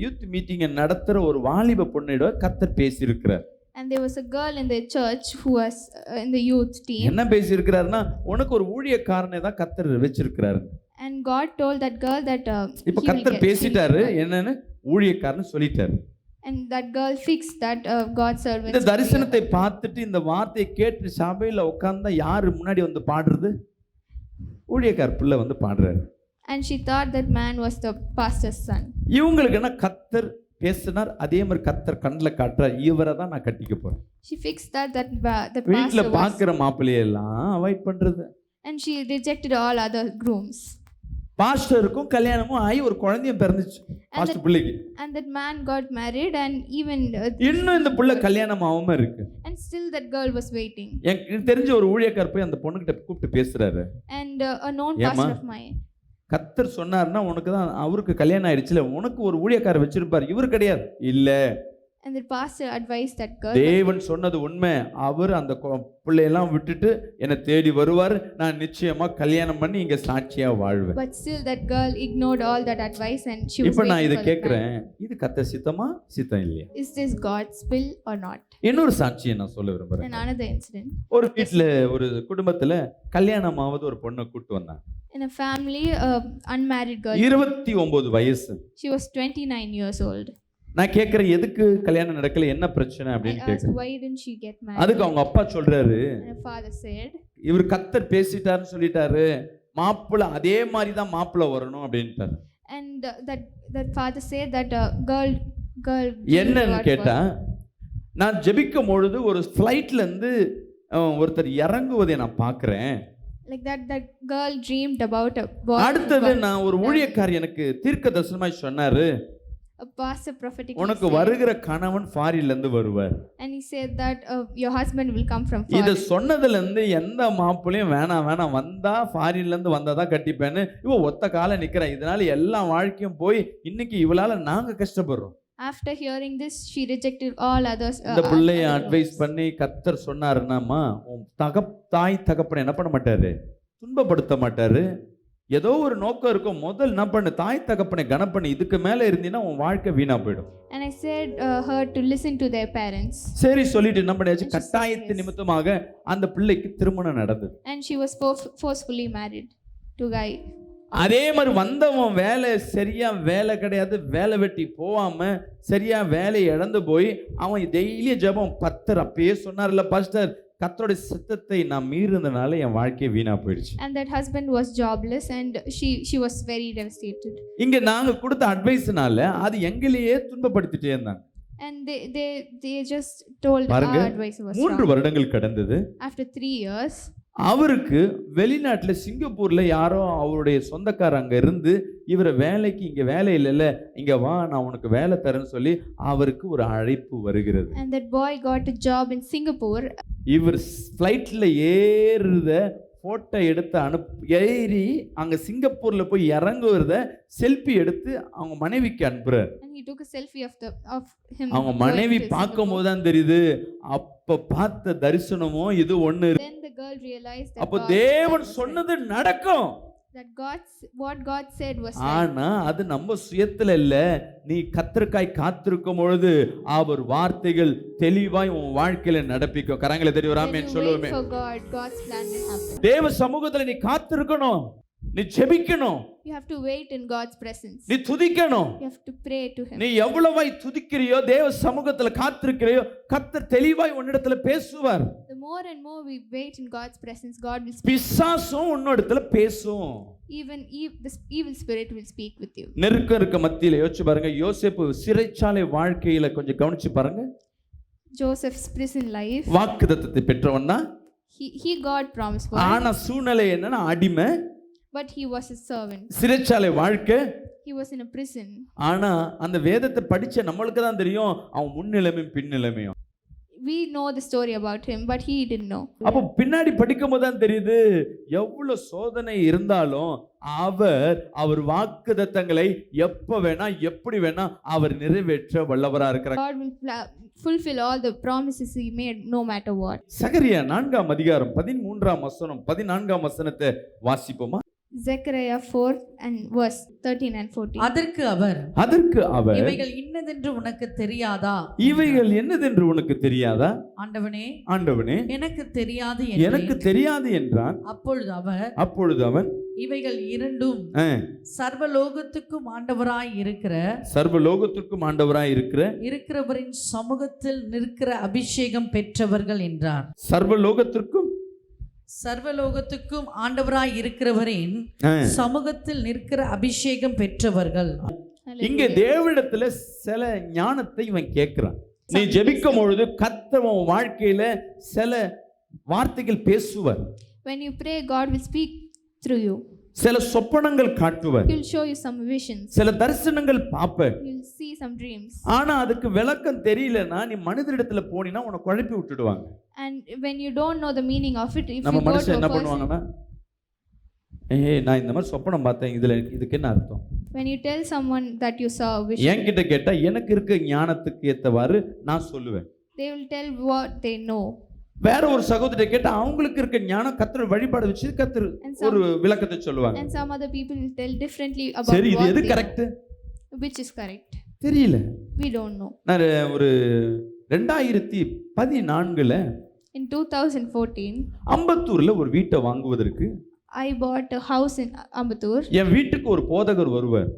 யூத் மீட்டிங்கை நடத்துற ஒரு வாலிப பொண்ணிட கர்த்தர் பேசியிருக்கிறார். And there was a girl in the church who was in the youth team. என்ன பேசியிருக்கிறாருன்னா, உனக்கு ஒரு ஊழியக்காரனை தான் கர்த்தர் வச்சிருக்கிறாரு. And God told that girl that இப்ப கர்த்தர் பேசிட்டாரு, என்னன்னு ஊழியக்காரன்னு சொல்லிட்டாரு. and that girl fixed that God's servant. இந்த தரிசனத்தை பார்த்துட்டு இந்த வார்த்தையை கேட்டு சபையில உட்கார்ந்தா யாரு முன்னாடி வந்து பாடுறது, ஊழியக்கார பிள்ளை வந்து பாடுறாரு. And she thought that man was the pastor's son. இவங்களுக்கு என்ன, கர்த்தர் பேசினார், அதே மாதிரி கர்த்தர் கண்ணில் காட்டுறார், இவரை தான் நான் கட்டிக்க போறேன். She fixed that the வீட்டுல pastor was, பாக்குற மாப்பிள்ளையெல்லாம் அவாய்ட் பண்றது. and she rejected all other grooms. பாஸ்டருக்கும் கல்யாணமும் ஆகி ஒரு குழந்தையும் பிறந்துச்சு பாஸ்டர் பிள்ளைக்கு. And that man got married, and even இன்னும் இந்த புள்ள கல்யாணம் ஆகாம இருக்கு. and still that girl was waiting. எனக்கு தெரிஞ்ச ஒரு ஊழியக்காரர் போய் அந்த பொண்ணுகிட்ட கூப்பிட்டு பேசுறாரு. And a known ஏம்மா? pastor of mine, கர்த்தர் சொன்னாருன்னா உனக்கு தான், அவருக்கு கல்யாணம் ஆயிடுச்சுல, உனக்கு ஒரு ஊழியக்காரர் வச்சிருப்பார், இவர் கிடையாது. இல்ல, and the pastor advised that girl, தேவன் சொன்னது உண்மை. அவர் அந்த பிள்ளையெல்லாம் விட்டுட்டு என்னை தேடி வருவார், நான் நிச்சயமா கல்யாணம் பண்ணி இங்க சாட்சியா வாழ்வேன். but still that girl ignored all that advice, and she was இப்ப நான் இதை waiting for the time. கேட்கிறேன், இது கர்த்தர் சித்தமா சித்தம் இல்லையா? Is this God's will or not? இன்னொரு சாட்சியை நான் சொல்ல விரும்புறேன். And another incident. ஒரு வீட்டுல ஒரு குடும்பத்துல கல்யாணம் ஆவது ஒரு பொண்ணை கூட்டு வந்தாங்க. In a family, unmarried girl. 29 வயசு. She was 29 years old. நான் கேட்கிறேன், எதுக்கு கல்யாணம் நடக்கல, என்ன பிரச்சனை I அப்படின்னு asked, கேட்கிறேன். why didn't she get married? அதுக்கு அவங்க அப்பா சொல்றாரு, And her father said, இவர் கர்த்தர் பேசிட்டாருன்னு சொல்லிட்டாரு, மாப்பிள்ளை அதே மாதிரி தான் மாப்பிள்ளை வரணும் அப்படின்ட்டாரு. and that father said that girl என்னன்னு கேட்டா, நான் ஜெபிக்கும் பொழுது ஒரு ஃப்ளைட்ல இருந்து ஒருத்தர் இறங்குவதை நான் பார்க்கிறேன். like that girl dreamed about a boy. அடுத்தது நான் ஒரு ஊழியக்காரர் எனக்கு தீர்க்க தரிசனமாய் சொன்னாரு, A pastor prophetically உனக்கு said, வருகிற கணவன் ஃபாரின்ல இருந்து வருவார். and he said that your husband will come from இத foreign. சொன்னதுல இருந்து எந்த மாப்பிளையும் வேணாம் வந்தா ஃபாரின்ல இருந்து வந்தாதான் கட்டிப்பேன்னு இவ ஒத்த கால நிக்கிறா. இதனால எல்லா வாழ்க்கையும் போய் இன்னைக்கு இவளால நாங்க கஷ்டப்படுறோம். After hearing this, she rejected all others. இந்த பிள்ளைய other அட்வைஸ் wives. பண்ணி கர்த்தர் சொன்னாருன்னாமா, உன் தாய் தகப்பனை என்ன பண்ண மாட்டாரு, துன்பப்படுத்த மாட்டாரு. ஏதோ ஒரு நோக்கம் இருக்கும். முதல் என்ன பண்ணு, தாய் தகப்பனை கனப்பண்ணி, இதுக்கு மேல இருந்தீங்கன்னா உன் வாழ்க்கை வீணா போயிடும். And I said her to listen to their parents. சரி சொல்லிட்டு என்ன பண்ணியாச்சு, கட்டாயத்து நிமித்தமாக அந்த பிள்ளைக்கு திருமணம் நடந்தது. And she was forcefully married to guy. அதே மாதிரி வந்தவன் சரியா வேலை கிடையாது, வேலை வெட்டி போகாம சரியா வேலையை இழந்து போய் அவன் டெய்லி ஜெபம். பத்தர் அப்பயே சொன்னார்ல பாஸ்டர், கர்த்தருடைய சித்தத்தை நான் மீறினதுனால என் வாழ்க்கை வீணா போயிடுச்சு. And that husband was jobless, and she was very devastated. இங்க நாங்க கொடுத்த அட்வைஸ்னால அது எங்களையே துன்பப்படுத்திட்டே இருந்தாங்க. And they just told பாருங்க, our advice was 3 wrong. வருடங்கள் கடந்தது. After 3 years, அவருக்கு வெளிநாட்டுல சிங்கப்பூர்ல யாரோ அவருடைய சொந்தக்காரர் அங்க இருந்து இவரை வேலைக்கு, இங்க வேலை இல்லைல்ல, இங்க வா நான் உனக்கு வேலை தரேன்னு சொல்லி அவருக்கு ஒரு அழைப்பு வருகிறது. and that boy got a job in Singapore. இவர் ஃப்ளைட்ல ஏறுறத போட்டோ எடுத்து ஏறி அங்க சிங்கப்பூர்ல போய் இறங்குறத செல்ஃபி எடுத்து அவங்க மனைவிக்கு அனுப்புறாரு. And he took a selfie of him. அவங்க going மனைவி to பார்க்கும் Singapore. போது தான் தெரியுது, அப்ப பார்த்த தரிசனமோ இது ஒண்ணு. Then the girl realized that அப்போ God தேவன் said சொன்னது நடக்கும். that what God said was right. ஆனா அது நம்ம சுயத்துல இல்ல. நீ கர்த்தருக்காய் காத்திருக்கும் பொழுது அவர் வார்த்தைகள் தெளிவாய் உன் வாழ்க்கையில நடப்பிக்கும். கரங்களை தெரிய When வராமே you சொல்லுவோமே. wait for God, God's plan will happen. தேவ சமூகத்துல நீ காத்திருக்கணும், நீ ஜெபிக்கணும், You have to wait in God's presence. நீ துதிக்கணும். You have to pray to Him. நீ எவ்வளவாய் துதிக்கிறியோ, தேவ சமூகத்துல காத்திருக்கிறியோ, கர்த்தர் தெளிவாய் உன்னிடத்துல பேசுவார். The more and more we wait in God's presence, God will speak. பிசாசும் உன்னிடத்துல பேசும். Even the evil spirit will speak with you. நெருக்கம் இருக்க மத்தியில யோசிச்சு பாருங்க. யோசேப்பு சிறைச்சாலை வாழ்க்கையில கொஞ்சம் கவனிச்சு பாருங்க. Joseph's prison life, வாக்குத்தத்தத்தை பெற்றவன் தான். he got promised for, ஆனா சூழ்நிலை என்னன்னா அடிமை, but he was a servant. சிறைச்சாலை வாழ்க்கை. He was in a prison. ஆனா அந்த வேதத்தை படிச்ச நம்மளுக்கு தான் தெரியும் அவன் முன்னிலைமையும் பின்னிலைமையும். We know the story about him, but he didn't know. அப்போ பின்னாடி படிக்கும் போது தான் தெரியுது, எவ்வளவு சோதனை இருந்தாலும் அவர் வாக்குத்தத்தங்களை எப்ப வேணா எப்படி வேணா அவர் நிறைவேற்ற வல்லவரா இருக்கிறார். God will fulfill all the promises he made, no matter what. சகரியா 4ஆம் அதிகாரம் 13ஆம் வசனம் 14ஆம் வசனத்தை வாசிப்போமா? Zechariah 4 and verse 13 and 14. அதற்கு அவர் இவைகள் இன்னதென்று உனக்கு தெரியாதா? இவைகள் என்னதென்று உனக்கு தெரியாதா? ஆண்டவனே எனக்கு தெரியாது என்றான். அப்பொழுது அவன் இவைகள் இரண்டும் சர்வலோகத்துக்கும் ஆண்டவராய் இருக்கிறவரின் சமூகத்தில் நிற்கிற அபிஷேகம் பெற்றவர்கள் என்றார். சர்வலோகத்துக்கும் ஆண்டவராய் இருக்கிறவரின் சமூகத்தில் நிற்கிற அபிஷேகம் பெற்றவர்கள். இங்கே தேவனிடத்துல சில ஞானத்தை இவன் கேட்கிறான். நீ ஜெபிக்கும் பொழுது கர்த்தர் உன் வாழ்க்கையில சில வார்த்தைகள் பேசுவார். When you pray, God will speak through you. சில சொப்பனங்கள் காட்டுவார், He'll show you some visions. சில தரிசனங்கள் பார்ப்ப. You'll see some dreams. ஆனா அதுக்கு விளக்கம் தெரியலன்னா நீ மனிதரிடத்துல போனீன்னா உன்னை குழப்பி விட்டுடுவாங்க. And when you don't know the meaning of it, if நம்ம you go மனுஷன் to என்ன a person, பண்ணுவாங்கன்னா, நான் இந்த மாதிரி சொப்பனம் பார்த்தேன், இதுக்கு என்ன அர்த்தம்? when you tell someone that you saw a vision, என்கிட்ட கேட்டா எனக்கு இருக்க ஞானத்துக்கு ஏத்தவாறு நான் சொல்லுவேன். they will tell what they know. வேற ஒரு சகோதரரை கேட்டா அவங்களுக்கு இருக்க ஞானம் கர்த்தர் வழிபாடு வச்சு கர்த்தர் ஒரு விளக்கத்தை சொல்லுவாங்க. And some other people will tell differently about சரி, இது what எது they correct know. Which is correct? தெரியல. We don't know. நான் ஒரு 2014ல In 2014, அம்பத்தூர்ல ஒரு வீட்டை வாங்குவதற்கு I bought a house in Ambattur. என் வீட்டுக்கு ஒரு போதகர் வருவார்.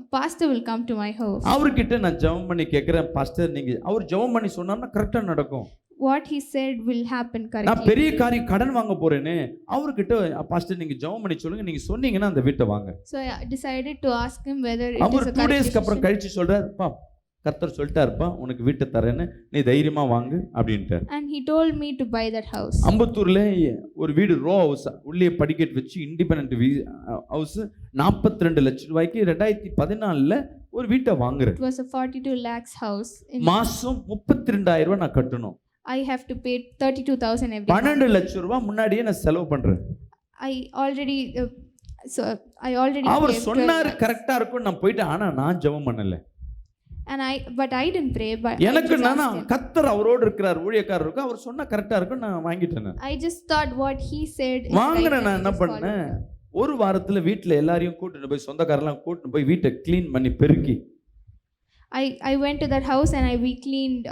A pastor will come to my house. அவர்கிட்ட நான் ஜெபம் பண்ணி கேட்கிறேன், பாஸ்டர் நீங்க அவர் ஜெபம் பண்ணி சொன்னார்னா கரெக்டா நடக்கும். What he said will happen நான் correctly. பெரிய காரியம் கடன் வாங்க போறேனே, அவர்கிட்ட பாஸ்டர் நீங்க ஜெபம் பண்ணி சொல்லுங்க, நீங்க சொன்னீங்கன்னா அந்த வீட்டை வாங்க. So I decided to ask him whether it our is a 2 correct டேஸ்க்கு அப்புறம் decision. கழிச்சு சொல்றாரு, பா கர்த்தர் சொல்லிட்டாருப்பா உனக்கு வீட்டை தரேன்னு, நீ தைரியமா வாங்கு அப்படின்ட்டார். And he told me to buy that house. அம்பத்தூர்ல ஒரு வீடு ரோ ஹவுஸ், உள்ளே படிக்கட் வச்சு இண்டிபெண்டன்ட் ஹவுஸ் 42 லட்சம் ரூபாய்க்கு 2014ல ஒரு வீட்டை வாங்குறேன். It was a 42 lakhs house. மாசம் 32,000 ரூபாய் நான் கட்டணும். I have to pay 32,000 every month. 12 லட்சம் ரூபாய் முன்னாடியே நான் செலவு பண்றேன். I already அவர் paid 12 சொன்னாரு lakhs. கரெக்டா இருக்கும், நான் போயிட்டேன். ஆனா நான் ஜெபம் பண்ணல. But I didn't pray, but I எனக்கு just நானா asked him. கர்த்தர் அவரோடு இருக்கிறார், ஊழியக்காரர் இருக்கு, அவர் சொன்னா கரெக்டா இருக்கும், நான் வாங்கிட்டேன். I just thought what he said is right வாங்கின and நான் I என்ன just followed. பண்ணேன், ஒரு வாரத்துல வீட்டுல எல்லாரையும் கூட்டிட்டு போய் சொந்தக்காரெல்லாம் கூட்டிட்டு போய் வீட்டை கிளீன் பண்ணி பெருக்கி I went to that house and we cleaned,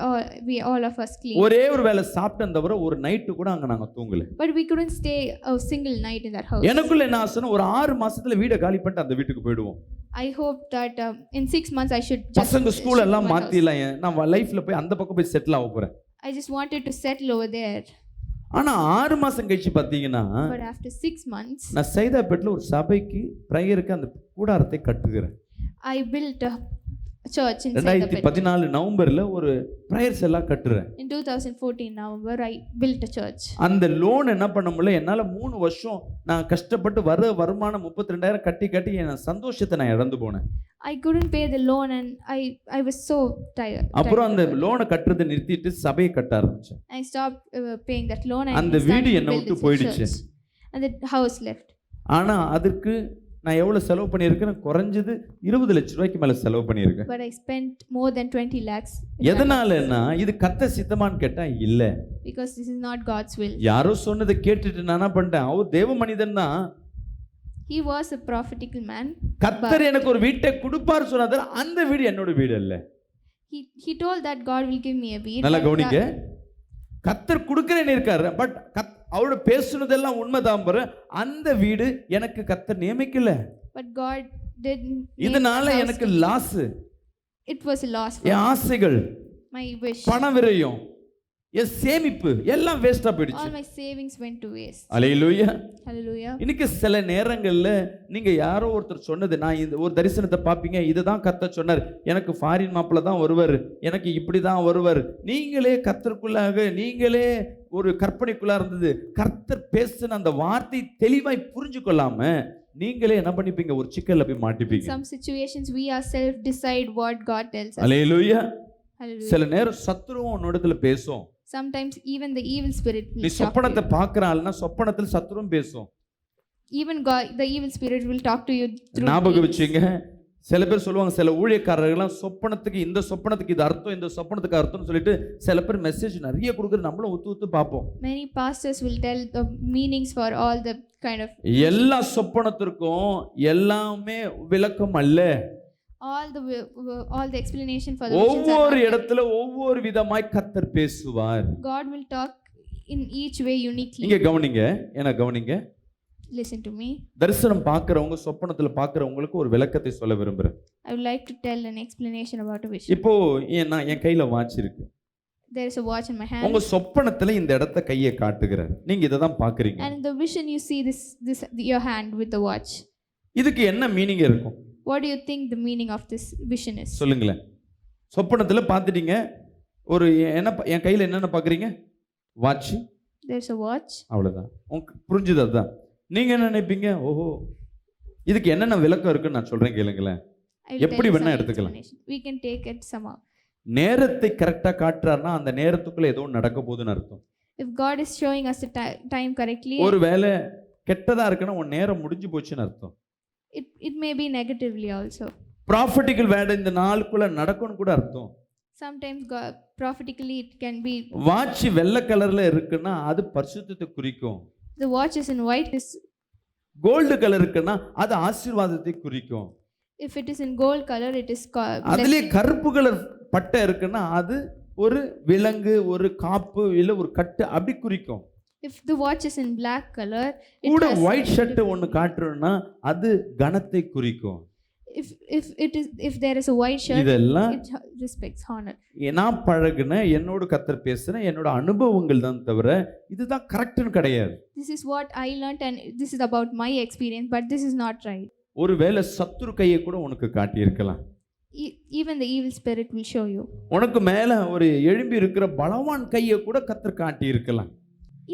we all of us cleaned. ஒரே ஒரு வேளை சாப்பிட்டேன் தவிர ஒரு நைட்டு கூட அங்க நாங்க தூங்கல. But we couldn't stay a single night in that house. எனக்குள்ள என்ன ஆசைன்னா ஒரு 6 மாசத்துல வீடை காலி பண்ணிட்டு அந்த வீட்டுக்கு போயிடுவோம். I hope that in 6 months I should just பசங்க ஸ்கூல் shift எல்லாம் my house. மாத்திடலாம், நான் லைஃப்ல போய் அந்த பக்கம் போய் செட்டில் ஆக போறேன். I just wanted to settle over there. ஆனா 6 மாசம் கழிச்சு பாத்தீங்கன்னா But after 6 months, நான் சைதாப்பேட்டில் ஒரு சபைக்கு பிரேயருக்கு அந்த கூடாரத்தை கட்டுகிறேன். I built a church in Saidapet. 2014 நவம்பர்ல ஒரு பிரேயர்ஸ் எல்லாம் கட்டுறேன். In 2014 November, I built a church. அந்த லோன் என்ன பண்ண முடியல, என்னால 3 வருஷம் நான் கஷ்டப்பட்டு வருமானம் 32,000 கட்டி கட்டி என் சந்தோஷத்தை நான் இழந்து போனேன். I couldn't pay the loan and I was so tired. அப்புறம் அந்த லோனை கட்டுறதை நிறுத்திட்டு சபையை கட்ட ஆரம்பிச்சேன். I stopped paying that loan and அந்த I started வீடு to என்னை build விட்டு this போயிடுச்சு. church. And the house left. ஆனா அதற்கு நான் எவ்வளவு செலவு பண்ணியிருக்கேன், குறைஞ்சது 20 லட்சம் ரூபாய்க்கு மேல செலவு பண்ணியிருக்கேன். But I spent more than 20 lakhs. எதனாலன்னா இது கர்த்தர் சித்தமான்னு கேட்டா இல்ல, Because this is not God's will. யாரோ சொன்னதை கேட்டுட்டு நான் என்ன பண்ணிட்டேன், அவர் தேவ மனிதன் தான், He was a prophetical man. கர்த்தர் எனக்கு ஒரு வீட்டை கொடுப்பார் சொன்னதால அந்த வீடு என்னோட வீடு அல்ல. He told that God will give me a வீடு. நல்லா கவனிங்க, கர்த்தர் கொடுக்கிறேன்னு இருக்காரு, பட் அவரோட பேசுனதெல்லாம் உண்மைதான், பாரு அந்த வீடு எனக்கு கர்த்தர் நியமிக்கல. But God didn't. இதனால எனக்கு loss, It was a loss for என் ஆசைகள், my wish. பண விரயம், என் சேமிப்பு எல்லாம் வேஸ்டா போயிடுச்சு. All my savings went to waste. Hallelujah. Hallelujah. இன்னைக்கு சில நேரங்கள்ல நீங்க யாரோ ஒருத்தர் சொன்னது, நான் இந்த ஒரு தரிசனத்தை பார்ப்பீங்க, இதுதான் கர்த்தர் சொன்னார், எனக்கு ஃபாரின் மாப்பிள்ள தான் வருவார், எனக்கு இப்படி தான் வருவார், நீங்களே கர்த்தருக்குள்ளாக நீங்களே ஒரு கற்பனைக்குள்ளா இருந்தது, கர்த்தர் பேசின அந்த வார்த்தை தெளிவாய் புரிஞ்சு கொள்ளாம நீங்களே என்ன பண்ணிப்பீங்க, ஒரு சிக்கல்ல போய் மாட்டிப்பீங்க. Some situations we ourselves decide what God tells us. Hallelujah. Hallelujah. சில நேரம் சத்துருவும் உன்னிடத்துல பேசும். Sometimes even the evil spirit will நீ talk to சொப்பனத்தை you. பார்க்கறாள்னா சொப்பனத்தில் சத்துருவும் பேசும். Even God, the evil spirit will talk to you through ஞாபகம் dreams. வச்சுங்க, சில பேர் சொல்லுவாங்க, சில ஊழியக்காரர்கள்லாம் சொப்பனத்துக்கு இந்த சொப்பனத்துக்கு இது அர்த்தம், இந்த சொப்பனத்துக்கு அர்த்தம்னு சொல்லிட்டு சில பேர் மெசேஜ் நிறைய கொடுக்குறது, நம்மளும் ஒத்து பார்ப்போம். Many pastors will tell the meanings for all the kind of எல்லா சொப்பனத்திற்கும் எல்லாமே விளக்கம் அல்ல. all the explanation for the visions are ஒவ்வொரு not இடத்துல ஒவ்வொரு விதமாய் கர்த்தர் பேசுவார். there. God will talk in each way uniquely. இங்க கவனிங்க, என்ன கவனிங்க, Listen to me. தரிசனம் பார்க்கறவங்க, சொப்பனத்துல பார்க்கறவங்களுக்கு ஒரு விளக்கத்தை சொல்ல விரும்புறேன். I would like to tell an explanation about a vision. இப்போ என் கையில வாட்ச் இருக்கு, There is a watch in my hand. உங்க சொப்பனத்துல இந்த இடத்த கையை காட்டுகிறார், நீங்க இதை தான் பாக்குறீங்க. And in the vision you see this your hand with the watch. இதுக்கு என்ன மீனிங் இருக்கும்? What do you think the meaning of this vision is? சொல்லுங்களேன். சொப்பனத்துல பார்த்துட்டீங்க, ஒரு என் கையில என்னென்ன பாக்குறீங்க, வாட்ச், There's a watch. அவ்வளவுதான். உங்களுக்கு புரிஞ்சுது? அதுதான். நீங்க என்ன நினைப்பீங்க, ஓஹோ இதுக்கு என்னென்ன விளக்கம் இருக்குன்னு நான் சொல்றேன் கேளுங்களேன். I will tell எப்படி you வேணா some எடுத்துக்கலாம். explanation. We can take it somehow. நேரத்தை கரெக்டா காட்டுறாருன்னா அந்த நேரத்துக்குள்ள ஏதோ ஒண்ணு நடக்க போகுதுன்னு அர்த்தம். If God is showing us the time correctly, ஒரு வேலை கெட்டதா இருக்குன்னா உன் நேரம் முடிஞ்சு போச்சுன்னு அர்த்தம். it may be negatively also. Prophetical வேலை இந்த நாளுக்குள்ள நடக்கும்னு கூட அர்த்தம். Sometimes prophetically it can be. Watch வெள்ளை கலர்ல இருக்குன்னா அது பரிசுத்தத்தை குறிக்கும். The watch is in white. Gold colour இருக்குன்னா அது ஆசீர்வாதத்தை குறிக்கும். If it is in gold color, it is அதுலயே blessing. கருப்பு கலர் பட்டை இருக்குன்னா அது ஒரு விலங்கு, ஒரு காப்பு, இல்ல ஒரு கட்டு அப்படி குறிக்கும். If the watch is in black color, it கூட has ஒயிட் ஷர்ட் ஒன்னு காட்டுறோம்னா அது கனத்தை குறிக்கும். if there is a white shirt, இதெல்லாம் it respects honor. நான் பழகுன என்னோட கத்தர் பேசுன என்னோட அனுபவங்கள் தான் தவிர இதுதான் கரெக்ட்னு கிடையாது. This is what I learned and this is about my experience, but this is not right. ஒருவேளை சத்துரு கையை கூட உனக்கு காட்டி இருக்கலாம். Even the evil spirit will show you. உனக்கு மேல ஒரு எழும்பி இருக்கிற பலவான் கையை கூட கத்தர் காட்டி இருக்கலாம்.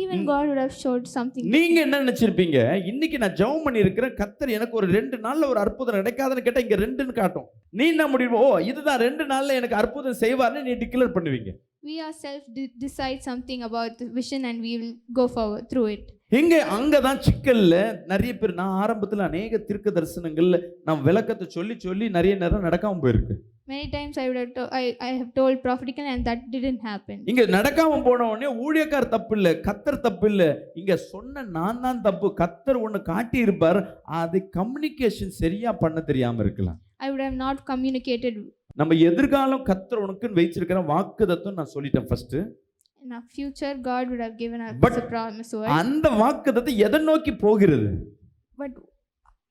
Even God would have showed something. நீங்க என்ன நினைச்சிருப்பீங்க, இன்னைக்கு நான் ஜெபம் பண்ணி இருக்கிறேன், கத்தர் எனக்கு ஒரு 2 நாள்ல ஒரு அற்புதம் நடக்காதுன்னு கேட்டா இங்க 2ன்னு காட்டும். நீ என்ன முடிவு, ஓ இதுதான் 2 நாள்ல எனக்கு அற்புதம் செய்வார்னு நீ டிக்ளேர் பண்ணுவீங்க. We ourselves decide something about the vision and we will go forward through it. இங்க அங்கதான் சிக்கல்ல நிறைய பேர், நான் ஆரம்பத்துல அநேக தீர்க்க தரிசனங்கள்ல நான் விளக்கத்தை சொல்லி சொல்லி நிறைய நேரம் நடக்காம போயிருக்கு. Many times I have told prophetical and that didn't happen. இங்க நடக்காம போன உடனே ஊழியக்கார் தப்பு இல்ல, கத்தர் தப்பு இல்ல, இங்க சொன்ன நான் தான் தப்பு. கத்தர் ஒண்ணு காட்டி இருப்பார், அது கம்யூனிகேஷன் சரியா பண்ண தெரியாம இருக்கலாம். I would have not communicated. நம்ம எதிர்காலம் கத்தர் உனக்குன்னு வச்சிருக்கிற வாக்குதத்தம் நான் சொல்லிட்டேன் first. In our future, God would have given us But a promise word. அந்த வாக்குதத்தை எதை நோக்கி போகிறது? But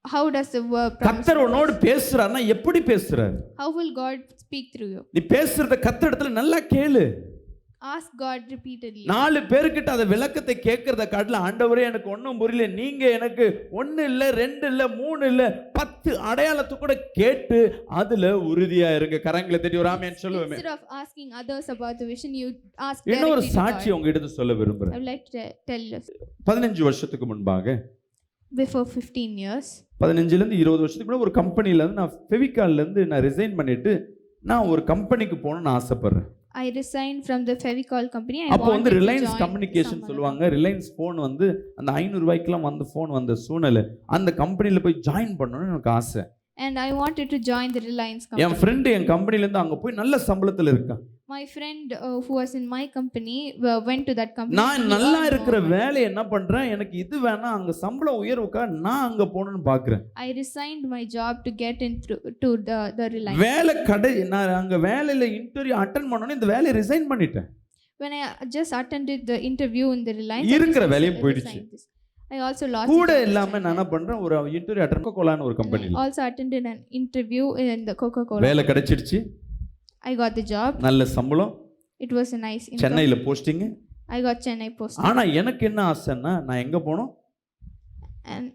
how does the word promise? கத்தர் உன்னோடு பேசுறாருன்னா எப்படி பேசுறாரு? How will God speak through you? நீ பேசுறத கத்தர் இடத்துல நல்லா கேளு. Ask God repeatedly. 4 பேர்கிட்ட அந்த விளக்கத்தை கேட்கறத காட்டில, ஆண்டவரே எனக்கு ஒன்றும் புரியல, நீங்க எனக்கு 1 இல்ல 2 இல்ல 3 இல்ல 10 அடையாளத்தை கூட கேட்டு அதுல உறுதியா இருங்க. கரங்களை தட்டி ஒரு ஆமென் சொல்லுவேன். Instead of asking others about the vision, you ask இன்னொரு directly to சாட்சி God. உங்ககிட்ட சொல்ல விரும்புறேன். I would like to tell you. 15 வருஷத்துக்கு முன்பாக, Before 15 years, 15ல இருந்து 20 வருஷத்துக்கு முன்னாடி ஒரு கம்பெனில இருந்து நான் ஃபெவிகால்ல இருந்து நான் ரிசைன் பண்ணிட்டு நான் ஒரு கம்பெனிக்கு போகணும்னு ஆசைப்படுறேன். I resigned from the Fevicol company. I அப்போ வந்து wanted to Reliance join communication some சொல்லுவாங்க. ரிலையன்ஸ் ஃபோன் வந்து அந்த 500 ரூபாய்க்குலாம் வந்த ஃபோன் வந்த சூழ்நிலை, அந்த கம்பெனியில் போய் ஜாயின் பண்ணணும்னு எனக்கு ஆசை. And I wanted to join the Reliance என் company. ஃப்ரெண்டு என் கம்பெனிலேருந்து அங்கே போய் நல்ல சம்பளத்தில் இருக்கான். My friend who was in my company went to that company. நான் He நல்லா earned இருக்கிற more. வேலையை என்ன பண்றேன், எனக்கு இது வேணாம், அங்கே சம்பளம் உயர்வுக்கா நான் அங்கே போகணும்னு பார்க்குறேன். I resigned my job to get in to the Reliance. வேலை நான் அங்கே வேலையில் இன்டர்வியூ அட்டன் பண்ணோன்னே இந்த வேலையை ரிசைன் பண்ணிட்டேன். When I just attended the interview in the Reliance, இருக்கிற I வேலையும் resigned போயிடுச்சு. this. I also lost கூட it. இல்லாமல் நான் என்ன பண்றேன், ஒரு இன்டர்வியூ அட்டன் கோலான்னு ஒரு And I கம்பெனியில் also attended an interview in the Coca-Cola. வேலை கிடைச்சிடுச்சு. I got the job. நல்ல சம்பளம், It was a nice income. சென்னையில் posting. I got Chennai posting. ஆனா எனக்கு என்ன ஆசைன்னா, நான் எங்க போகணும், And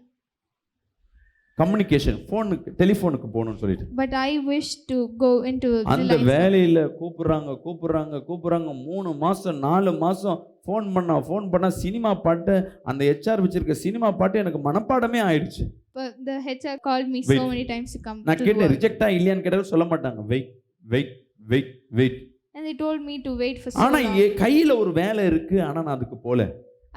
கம்யூனிகேஷன் ஃபோனுக்கு டெலிஃபோனுக்கு போகணும்னு சொல்லிட்டு. but I wish to go into அந்த Reliance. வேலையில கூப்பிடுறாங்க 3 மாசம் 4 மாசம் ஃபோன் பண்ணா சினிமா பாட்டு, அந்த HR வச்சிருக்க சினிமா பாட்டு எனக்கு மனப்பாடமே ஆயிடுச்சு. But the HR called me Wait. so many times to come நான் to கேட்டேன், work. ரிஜெக்டா இல்லையான்னு கேட்டாலும் சொல்ல மாட்டாங்க. Wait. And they told me to wait for so ஆனா long. என் கையில ஒரு வேலை இருக்கு, ஆனா நான் அதுக்கு போல.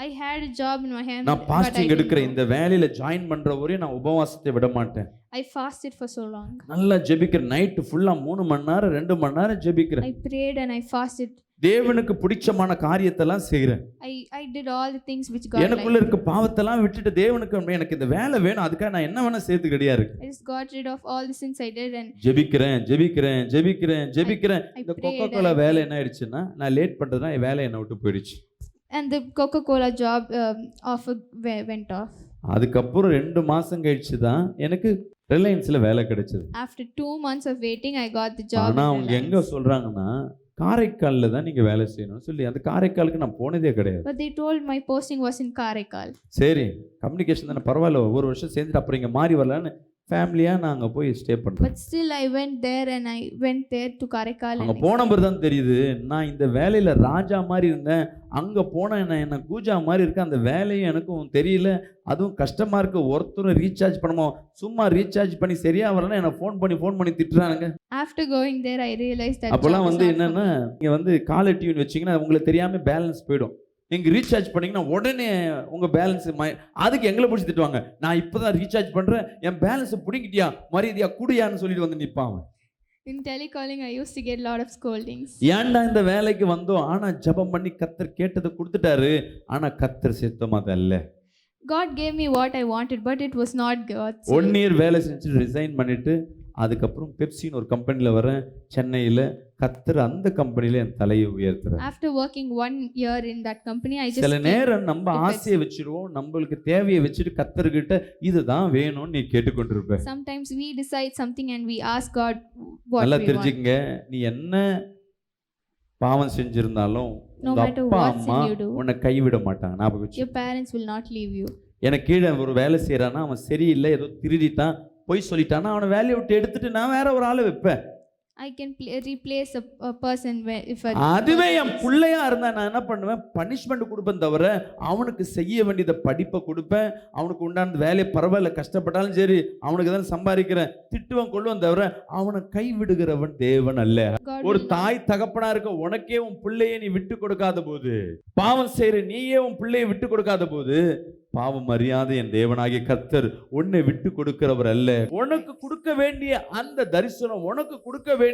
I had a job in my hand. நான் but I பாஸ்டிங் didn't எடுக்கிற go. இந்த வேலையில ஜாயின் பண்ற வரையும் நான் உபவாசத்தை விட மாட்டேன். I fasted for so long. நல்லா ஜெபிக்கிறேன், நைட்டு ஃபுல்லா 3 மணி நேரம் 2 மணி நேரம் ஜெபிக்கிறேன். I prayed and I fasted. தேவனுக்கு பிடிச்சமான காரியத்தெல்லாம் செய்கிறேன். I did all the things which God எனக்குள்ள liked. இருக்க பாவத்தெல்லாம் விட்டுட்டு தேவனுக்கு எனக்கு இந்த வேலை வேணும், அதுக்காக நான் என்ன வேணா சேர்த்து கிடையாது. I just got rid of all the sins I did and ஜெபிக்கிறேன். I இந்த prayed கொக்கோகோலா and- வேலை என்ன ஆயிடுச்சுன்னா, நான் லேட் பண்றதுனா என் வேலை என்னை விட்டு போயிடுச்சு. the Coca-Cola job offer went off. அதுக்கப்புறம் 2 மாசம் கழிச்சு தான் எனக்கு ரிலையன்ஸ்ல வேலை கிடைச்சது. After 2 months of waiting, I got the job. ஆனா in அவங்க எங்க Reliance. சொல்றாங்கன்னா, காரைக்கால்ல தான் நீங்க வேலை செய்யணும்னு சொல்லி, அந்த காரைக்காலுக்கு நான் போனதே கிடையாது. But they told my posting was in Karaikal. சரி, கம்யூனிகேஷன் தானே பரவாயில்ல, ஒரு வருஷம் சேர்ந்துட்டு அப்புறம் இங்க மாறி வரலான்னு ஃபேமிலியாக நான் அங்கே போய் ஸ்டே பண்ணுறேன். But still I went there and I went there to Karaikal. அங்கே போன பிறகு தான் தெரியுது, நான் இந்த வேலையில் ராஜா மாதிரி இருந்தேன், அங்கே போன என்ன கூஜா மாதிரி இருக்கேன், அந்த வேலையும் எனக்கும் தெரியல, அதுவும் கஷ்டமாக இருக்குது, ஒருத்தரும் ரீசார்ஜ் பண்ணணும், சும்மா ரீசார்ஜ் பண்ணி சரியாக வரலன்னா என்னை ஃபோன் பண்ணி திட்டுறானுங்க. After going there I realized that அப்போல்லாம் job is வந்து not for என்னென்னா, நீங்கள் வந்து காலர் டியூன் வச்சிங்கன்னா உங்களுக்கு தெரியாமல் பேலன்ஸ் போயிடும். நீங்கள் ரீசார்ஜ் பண்ணிங்கன்னா உடனே உங்கள் பேலன்ஸ் அதுக்கு எங்களை பிடிச்சி திட்டுவாங்க. நான் இப்போ தான் ரீசார்ஜ் பண்ணுறேன், என் பேலன்ஸை பிடிங்கிட்டியா, மரியாதையா குடியான்னு சொல்லிட்டு வந்து நிற்பாங்க. In telecalling I used to get a lot of scoldings. ஏன்டா இந்த வேலைக்கு வந்தோம், ஆனால் ஜெபம் பண்ணி கர்த்தர் கேட்டதை கொடுத்துட்டாரு, ஆனால் கர்த்தர் சித்தம் அதல்ல. God gave me what I wanted, but it was not God's. 1 year வேலை செஞ்சு ரிசைன் பண்ணிட்டு அதுக்கப்புறம் பெப்சின்னு ஒரு கம்பெனியில் வரேன் சென்னையில். கர்த்தர் அந்த கம்பெனியில் என் தலையை உயர்த்துறேன். After working 1 year in that company I just சில நேரம் நம்ம ஆசையை வச்சிருவோம், நம்மளுக்கு தேவையை வச்சுட்டு கர்த்தர்கிட்ட இதுதான் வேணும்னு நீ கேட்டுக்கொண்டிருப்ப. sometimes we decide something and we ask God what நல்லா we want. தெரிஞ்சுக்கங்க, நீ என்ன பாவம் செஞ்சிருந்தாலும் No உங்க matter அப்பா what sin அம்மா you do, உன்னை கைவிட மாட்டாங்க. ஞாபகம் வச்சு. your parents will not leave you. எனக்கு கீழே ஒரு வேலை செய்யறானா, அவன் சரியில்லை, ஏதோ திருடித்தான், பொய் சொல்லிட்டானா, அவனை வேலையை விட்டு எடுத்துட்டு நான் வேற ஒரு ஆளை வைப்பேன். I can replace a person if a அதுவே என் பிள்ளையா இருந்தா நான் என்ன பண்ணுவேன், பனிஷ்மெண்ட் கொடுப்பேன் தவிர அவனுக்கு செய்ய வேண்டியதை படிப்பை கொடுப்பேன், அவனுக்கு உண்டான வேலையை பரவாயில்ல கஷ்டப்பட்டாலும் சரி அவனுக்கு தான் சம்பாதிக்கிறேன், திட்டுவன் கொள்ளுவன் தவிர அவனை கைவிடுகிறவன் தேவன் அல்ல. God ஒரு will not- தாய் தகப்பனா இருக்க உனக்கே உன் பிள்ளையை நீ விட்டு கொடுக்காத போது, பாவம் செய்யற நீயே உன் பிள்ளையை விட்டு கொடுக்காத போது, பாவம் அறியாத என் தேவனாகிய கர்த்தர் உன்னை விட்டு கொடுக்கிறவர் அல்ல. உனக்கு கொடுக்க வேண்டிய அந்த தரிசனம், உனக்கு கொடுக்க வேண்டிய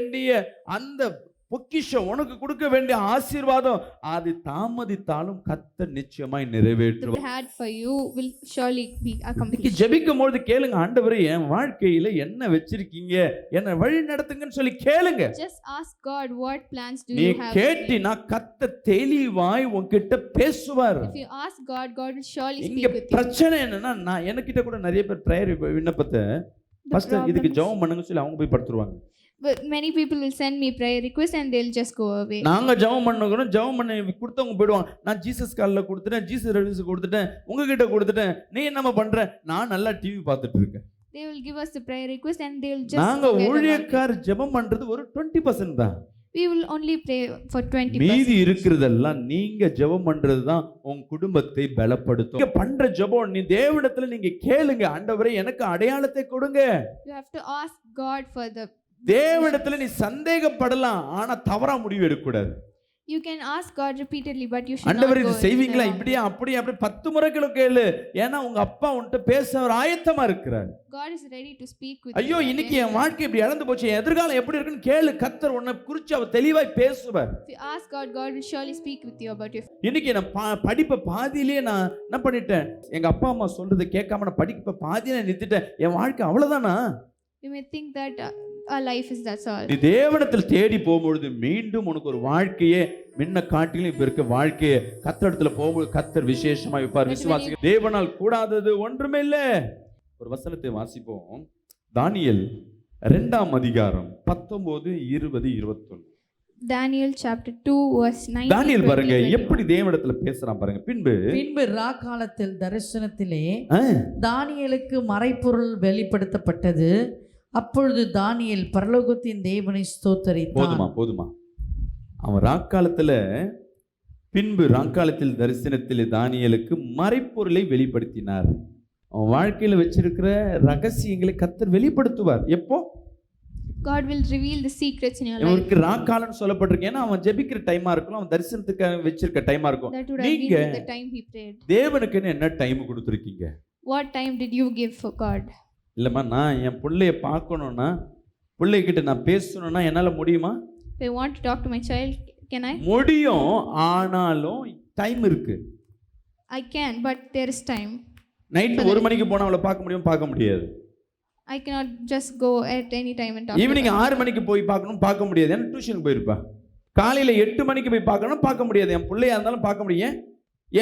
அந்த பொக்கிஷம், உனக்கு கொடுக்க வேண்டிய ஆசீர்வாதம், அது தாமதித்தாலும் கர்த்தர் நிச்சயமாய் நிறைவேற்றுவார். He had for you will surely be இன்னைக்கு accomplished. ஜெபிக்கும் பொழுது கேளுங்க, ஆண்டவரே என் வாழ்க்கையில என்ன வச்சிருக்கீங்க, என்ன வழி நடத்துங்கன்னு சொல்லி கேளுங்க. Just ask God what plans do நீ you have for me. கேட்டினா கர்த்தர் தெளிவாய் உன்கிட்ட பேசுவார். If you ask God, God will surely இங்க speak with you. பிரச்சனை என்னன்னா, நான் எனக்கிட்ட கூட நிறைய பேர் பிரேயர் விண்ணப்பத்தை The ஃபர்ஸ்ட் problem இதுக்கு is- ஜெபம் பண்ணுங்க சொல்லி அவங்க போய் படுத்துருவாங்க. But many people will send me prayer requests and they'll just go away. நாங்க ஜெபம் பண்ணுகிறோம், ஜெபம் பண்ணி கொடுத்தவங்க போயிடுவாங்க. நான் ஜீசஸ் காலில் கொடுத்துட்டேன், ஜீசஸ் ரெடிஸ் கொடுத்துட்டேன், உங்ககிட்ட கொடுத்துட்டேன், நீ என்ன பண்ற, நான் நல்லா டிவி பார்த்துட்டு இருக்கேன். They will give us the prayer request and they'll just நாங்க forget about it. ஊழியக்கார் ஜெபம் பண்றது ஒரு 20% தான். We will only pray for 20%. மீதி இருக்கிறதெல்லாம் நீங்க ஜெபம் பண்றது தான் உங்க குடும்பத்தை பலப்படுத்தும். நீங்க பண்ற ஜெபம் நீ தேவனிடத்துல நீங்க கேளுங்க, ஆண்டவரே எனக்கு அடையாளத்தை கொடுங்க. You have to ask God for the. தேவனிடத்துல நீ சந்தேகப்படலாம், ஆனா தவறா முடிவு எடுக்க கூடாது. You can ask God repeatedly, but you should not ஆண்டவர் go இது in செய்வீங்களா, the wrong இப்படியா way. அப்படியே அப்படி 10 முறைகளும் கேளு. ஏன்னா உங்க அப்பா உன்கிட்ட பேச அவர் ஆயத்தமா இருக்கிறார். God is ready to speak with ஐயோ you. இன்னைக்கு என் வாழ்க்கை இப்படி இழந்து போச்சு, என் எதிர்காலம் எப்படி இருக்குன்னு கேளு. கர்த்தர் உன்னை குறிச்சு அவர் தெளிவாய் பேசுவார். If you ask God, God will surely speak with you about your. இன்னைக்கு நான் படிப்பை பாதியிலேயே நான் என்ன பண்ணிட்டேன், எங்க அப்பா அம்மா சொல்றதை கேட்காம நான் படிப்பை பாதியில நிறுத்திட்டேன், என் வாழ்க்கை அவ்வளவுதானா? You may think that our life is that's all. நீ தேவனிடத்தில் தேடி போகும்பொழுது மீண்டும் உனக்கு ஒரு வாழ்க்கையே முன்ன காட்டிலும் இப்ப இருக்க வாழ்க்கையை கர்த்தரிடத்துல போகும்போது கர்த்தர் விசேஷமா வைப்பார். விசுவாசிக்க தேவனால் கூடாதது ஒன்றுமே இல்ல. ஒரு வசனத்தை வாசிப்போம். தானியேல் 2ஆம் அதிகாரம் 19, 20, 21. Daniel chapter 2 verse 9. தானியேல் பாருங்க எப்படி தேவனிடத்துல பேசுறான் பாருங்க. பின்பு ராக்காலத்தில் தரிசனத்திலே தானியேலுக்கு மறைபொருள் வெளிப்படுத்தப்பட்டது. அப்பொழுது தானியேல் பரலோகத்தின் தேவனை ஸ்தோத்தரித்தான். போதுமா அவன் ராக்காலத்துல பின்பு ராக்காலத்தில் தரிசனத்தில் தானியேலுக்கு மறைப்பொருளை வெளிப்படுத்தினார். அவன் வாழ்க்கையில வச்சிருக்கிற ரகசியங்களை கர்த்தர் வெளிப்படுத்துவார். எப்போ? God will reveal the secrets in your life. இவருக்கு ராக்காலன்னு சொல்லப்பட்டிருக்கு. ஏன்னா அவன் ஜெபிக்கிற டைமா இருக்கும், அவன் தரிசனத்துக்கு வச்சிருக்க டைமா இருக்கும். That would have நீங்க been the time he prayed. தேவனுக்கு என்ன டைம் கொடுத்துருக்கீங்க? What time did you give for God? இல்லம்மா, நான் என் பிள்ளைய பார்க்கணும்னா, பிள்ளைகிட்ட நான் பேசணும்னா என்னால முடியுமா? If I want to talk to my child, can I? முடியும், ஆனாலும் டைம் இருக்கு. I can, but there is time. Night 1 மணிக்கு போனா அவளை பார்க்க முடியும், பார்க்க முடியாது. I cannot just go at any time and talk. Evening 6 மணிக்கு போய் பார்க்கணும், பார்க்க முடியாது. ஏன்னா டியூஷனுக்கு போயிருப்பா. காலையில 8 மணிக்கு போய் பார்க்கணும், பார்க்க முடியாது. என் பிள்ளையா இருந்தாலும் பார்க்க முடியும்.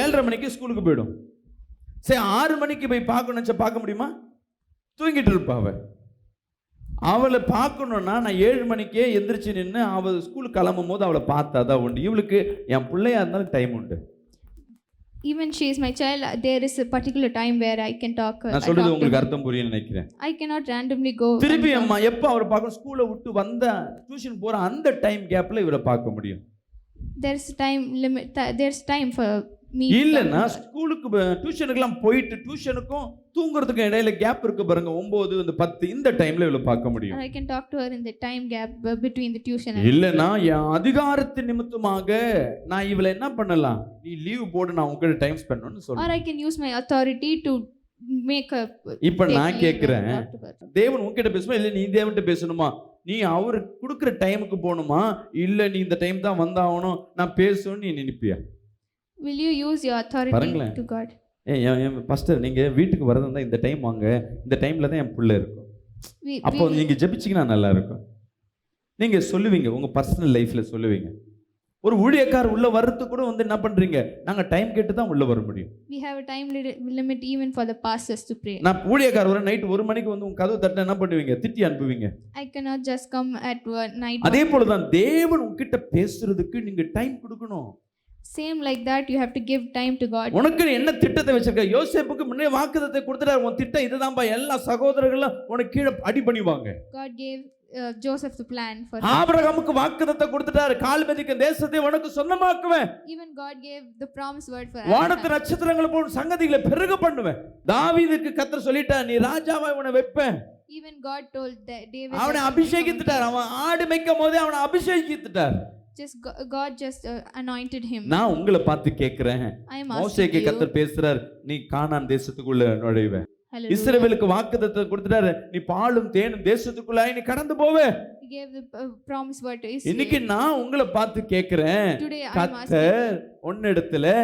7:30 மணிக்கு ஸ்கூலுக்கு போயிடும். சரி, 6 மணிக்கு போய் பார்க்கணும்னு பார்க்க முடியுமா? தூங்கிட்டு இருப்பா அவளை பார்க்கணுன்னா நான் 7 மணிக்கே எந்திரிச்சு நின்று அவள் ஸ்கூலுக்கு கிளம்பும் போது அவளை பார்த்தா தான் உண்டு. இவளுக்கு என் பிள்ளையா இருந்தாலும் டைம் உண்டு. even she is my child, there is a particular time where I can talk. நான் I சொல்றது talk to உங்களுக்கு her. அர்த்தம் புரியும் நினைக்கிறேன். I cannot randomly go. திருப்பி and talk. அம்மா எப்ப அவர் பார்க்க ஸ்கூலை விட்டு வந்த டியூஷன் போற அந்த டைம் கேப்ல இவரை பார்க்க முடியும். There's time limit. There's time for me. to இல்லைன்னா talk to her. ஸ்கூலுக்கு டியூஷனுக்குலாம் போயிட்டு டியூஷனுக்கும் தூங்குறதுக்கும் இடையில கேப் இருக்கு பாருங்க 9 இந்த 10 இந்த டைம்ல இவளை பார்க்க முடியும். Or I can talk to her in the time gap between the tuition and. இல்லைன்னா என் அதிகாரத்தின் நிமித்தமாக நான் இவளை என்ன பண்ணலாம், நீ லீவ் போடு நான் உங்ககிட்ட டைம் ஸ்பெண்ட் பண்ணணும்னு Or சொல்றேன். I can use my authority to make a. இப்ப take நான் leave and கேட்கிறேன், talk to her. தேவன் உன்கிட்ட பேசுமா இல்ல நீ தேவன்கிட்ட பேசணுமா, நீ அவரு கொடுக்குற டைமுக்கு போகணுமா இல்ல நீ இந்த டைம் தான் வந்தாகணும் நான் பேசணும்னு நீ நினைப்பியா? Will you use your authority பாருங்களேன். to God? பாஸ்டர் நீங்க வீட்டுக்கு வரதா இருந்தா இந்த டைம் வாங்க, இந்த டைம்ல தான் என் பிள்ளை இருக்கும், அப்போ நீங்க ஜெபிச்சீங்கன்னா நல்லா இருக்கும். நீங்க சொல்லுவீங்க, உங்க பர்சனல் லைஃப்ல சொல்லுவீங்க. ஒரு ஊழியக்காரர் உள்ள வர்றது கூட என்ன பண்றீங்க, நாங்க டைம் கேட்டு தான் உள்ள வர முடியும். We have a time limit even for the pastors to pray. நான் ஊழியக்காரர் வர நைட் 1 மணிக்கு உங்க கதவு தட்ட என்ன பண்ணுவீங்க, திட்டி அனுப்புவீங்க. I cannot just come at night. அதே போல தான் தேவன் உங்ககிட்ட பேசுறதுக்கு நீங்க டைம் கொடுக்கணும். Same like that, you have to give time to God. உனக்கு என்ன திட்டத்தை வச்சிருக்க, யோசேப்புக்கு முன்னே வாக்குத்தத்தத்தை கொடுத்துட்டார், உன் திட்டம் இதுதான்பா, எல்லா சகோதரர்களும் உனக்கு கீழே அடி பண்ணிவாங்க. God gave Joseph the plan for him. ஆபிரகாமுக்கு வாக்குத்தத்தத்தை கொடுத்துட்டார், கால் மிதிக்கும் தேசத்தை உனக்கு சொந்தமாக்குவேன். Even God gave the promise word for வானத்து Abraham. நட்சத்திரங்களை போல் சங்கதிகளை பெருக பண்ணுவேன். தாவீதுக்கு கர்த்தர் சொல்லிட்டார், நீ ராஜாவா உன்னை வைப்பேன். Even God told David. அவனை that he will become a அபிஷேகித்துட்டார், king. அவன் ஆடு மேய்க்கும் போதே அவனை அபிஷேகித்துட்டார். God just anointed him. நான் உங்களை பார்த்து கேட்கிறேன், I am மோசேக்கு asking you. கர்த்தர் பேசுறார், நீ கானான் தேசத்துக்குள்ள நுழைவே. Hallelujah. இஸ்ரவேலுக்கு வாக்குத்தத்தத்தை கொடுத்துட்டாரு, நீ பாலும் தேனும் தேசத்துக்குள்ள நீ கடந்து போவே. He gave the promise word to இன்னைக்கு Israel. நான் உங்களை பார்த்து கேட்கிறேன், Today I am asking கர்த்தர் உன்னிடத்துல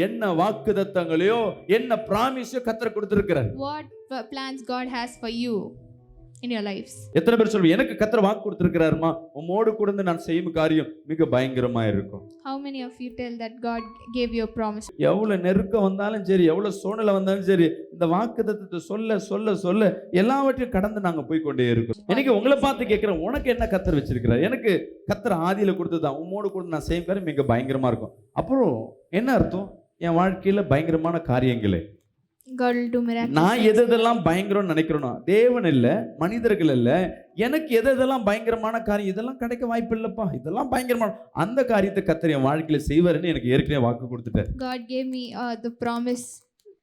என்ன வாக்குத்தத்தங்களையோ என்ன பிராமிஸோ கர்த்தர் கொடுத்திருக்கிறார். what plans God has for you in your lives. எத்தனை பேர் சொல்லுவீங்க, எனக்கு கர்த்தர் வாக்கு கொடுத்திருக்கிறாருமா, உம்மோடு கூட நான் செய்யும் காரியம் மிக பயங்கரமா இருக்கும். How many of you tell that God gave you a promise? எவ்வளவு நெருக்கம் வந்தாலும் சரி, எவ்வளவு சூழ்நிலை வந்தாலும் சரி, இந்த வாக்குத்தத்தத்தை சொல்ல சொல்ல சொல்ல எல்லாவற்றையும் கடந்து நாங்க போய் கொண்டே இருக்கோம். எனக்கு உங்களை பார்த்து கேட்கிறேன், உனக்கு என்ன கர்த்தர் வச்சிருக்கிறார்? எனக்கு கர்த்தர் ஆதியில கொடுத்ததுதான், உம்மோடு கூட நான் செய்யும் காரியம் மிக பயங்கரமா இருக்கும். அப்புறம் என்ன அர்த்தம், என் வாழ்க்கையில பயங்கரமான காரியங்களே. God will do miracles. நான் எதெல்லாம் பயங்கரம் நினைக்கிறேனோ, தேவன் இல்ல மனிதர்கள் இல்ல, எனக்கு எதெல்லாம் பயங்கரமான காரியம் இதெல்லாம் கிடைக்க வாய்ப்பு இல்லப்பா, இதெல்லாம் பயங்கரமான அந்த காரியத்தை கர்த்தர் என் வாழ்க்கையில செய்வாருன்னு எனக்கு ஏற்கனவே வாக்கு கொடுத்துட்டார். God gave me the promise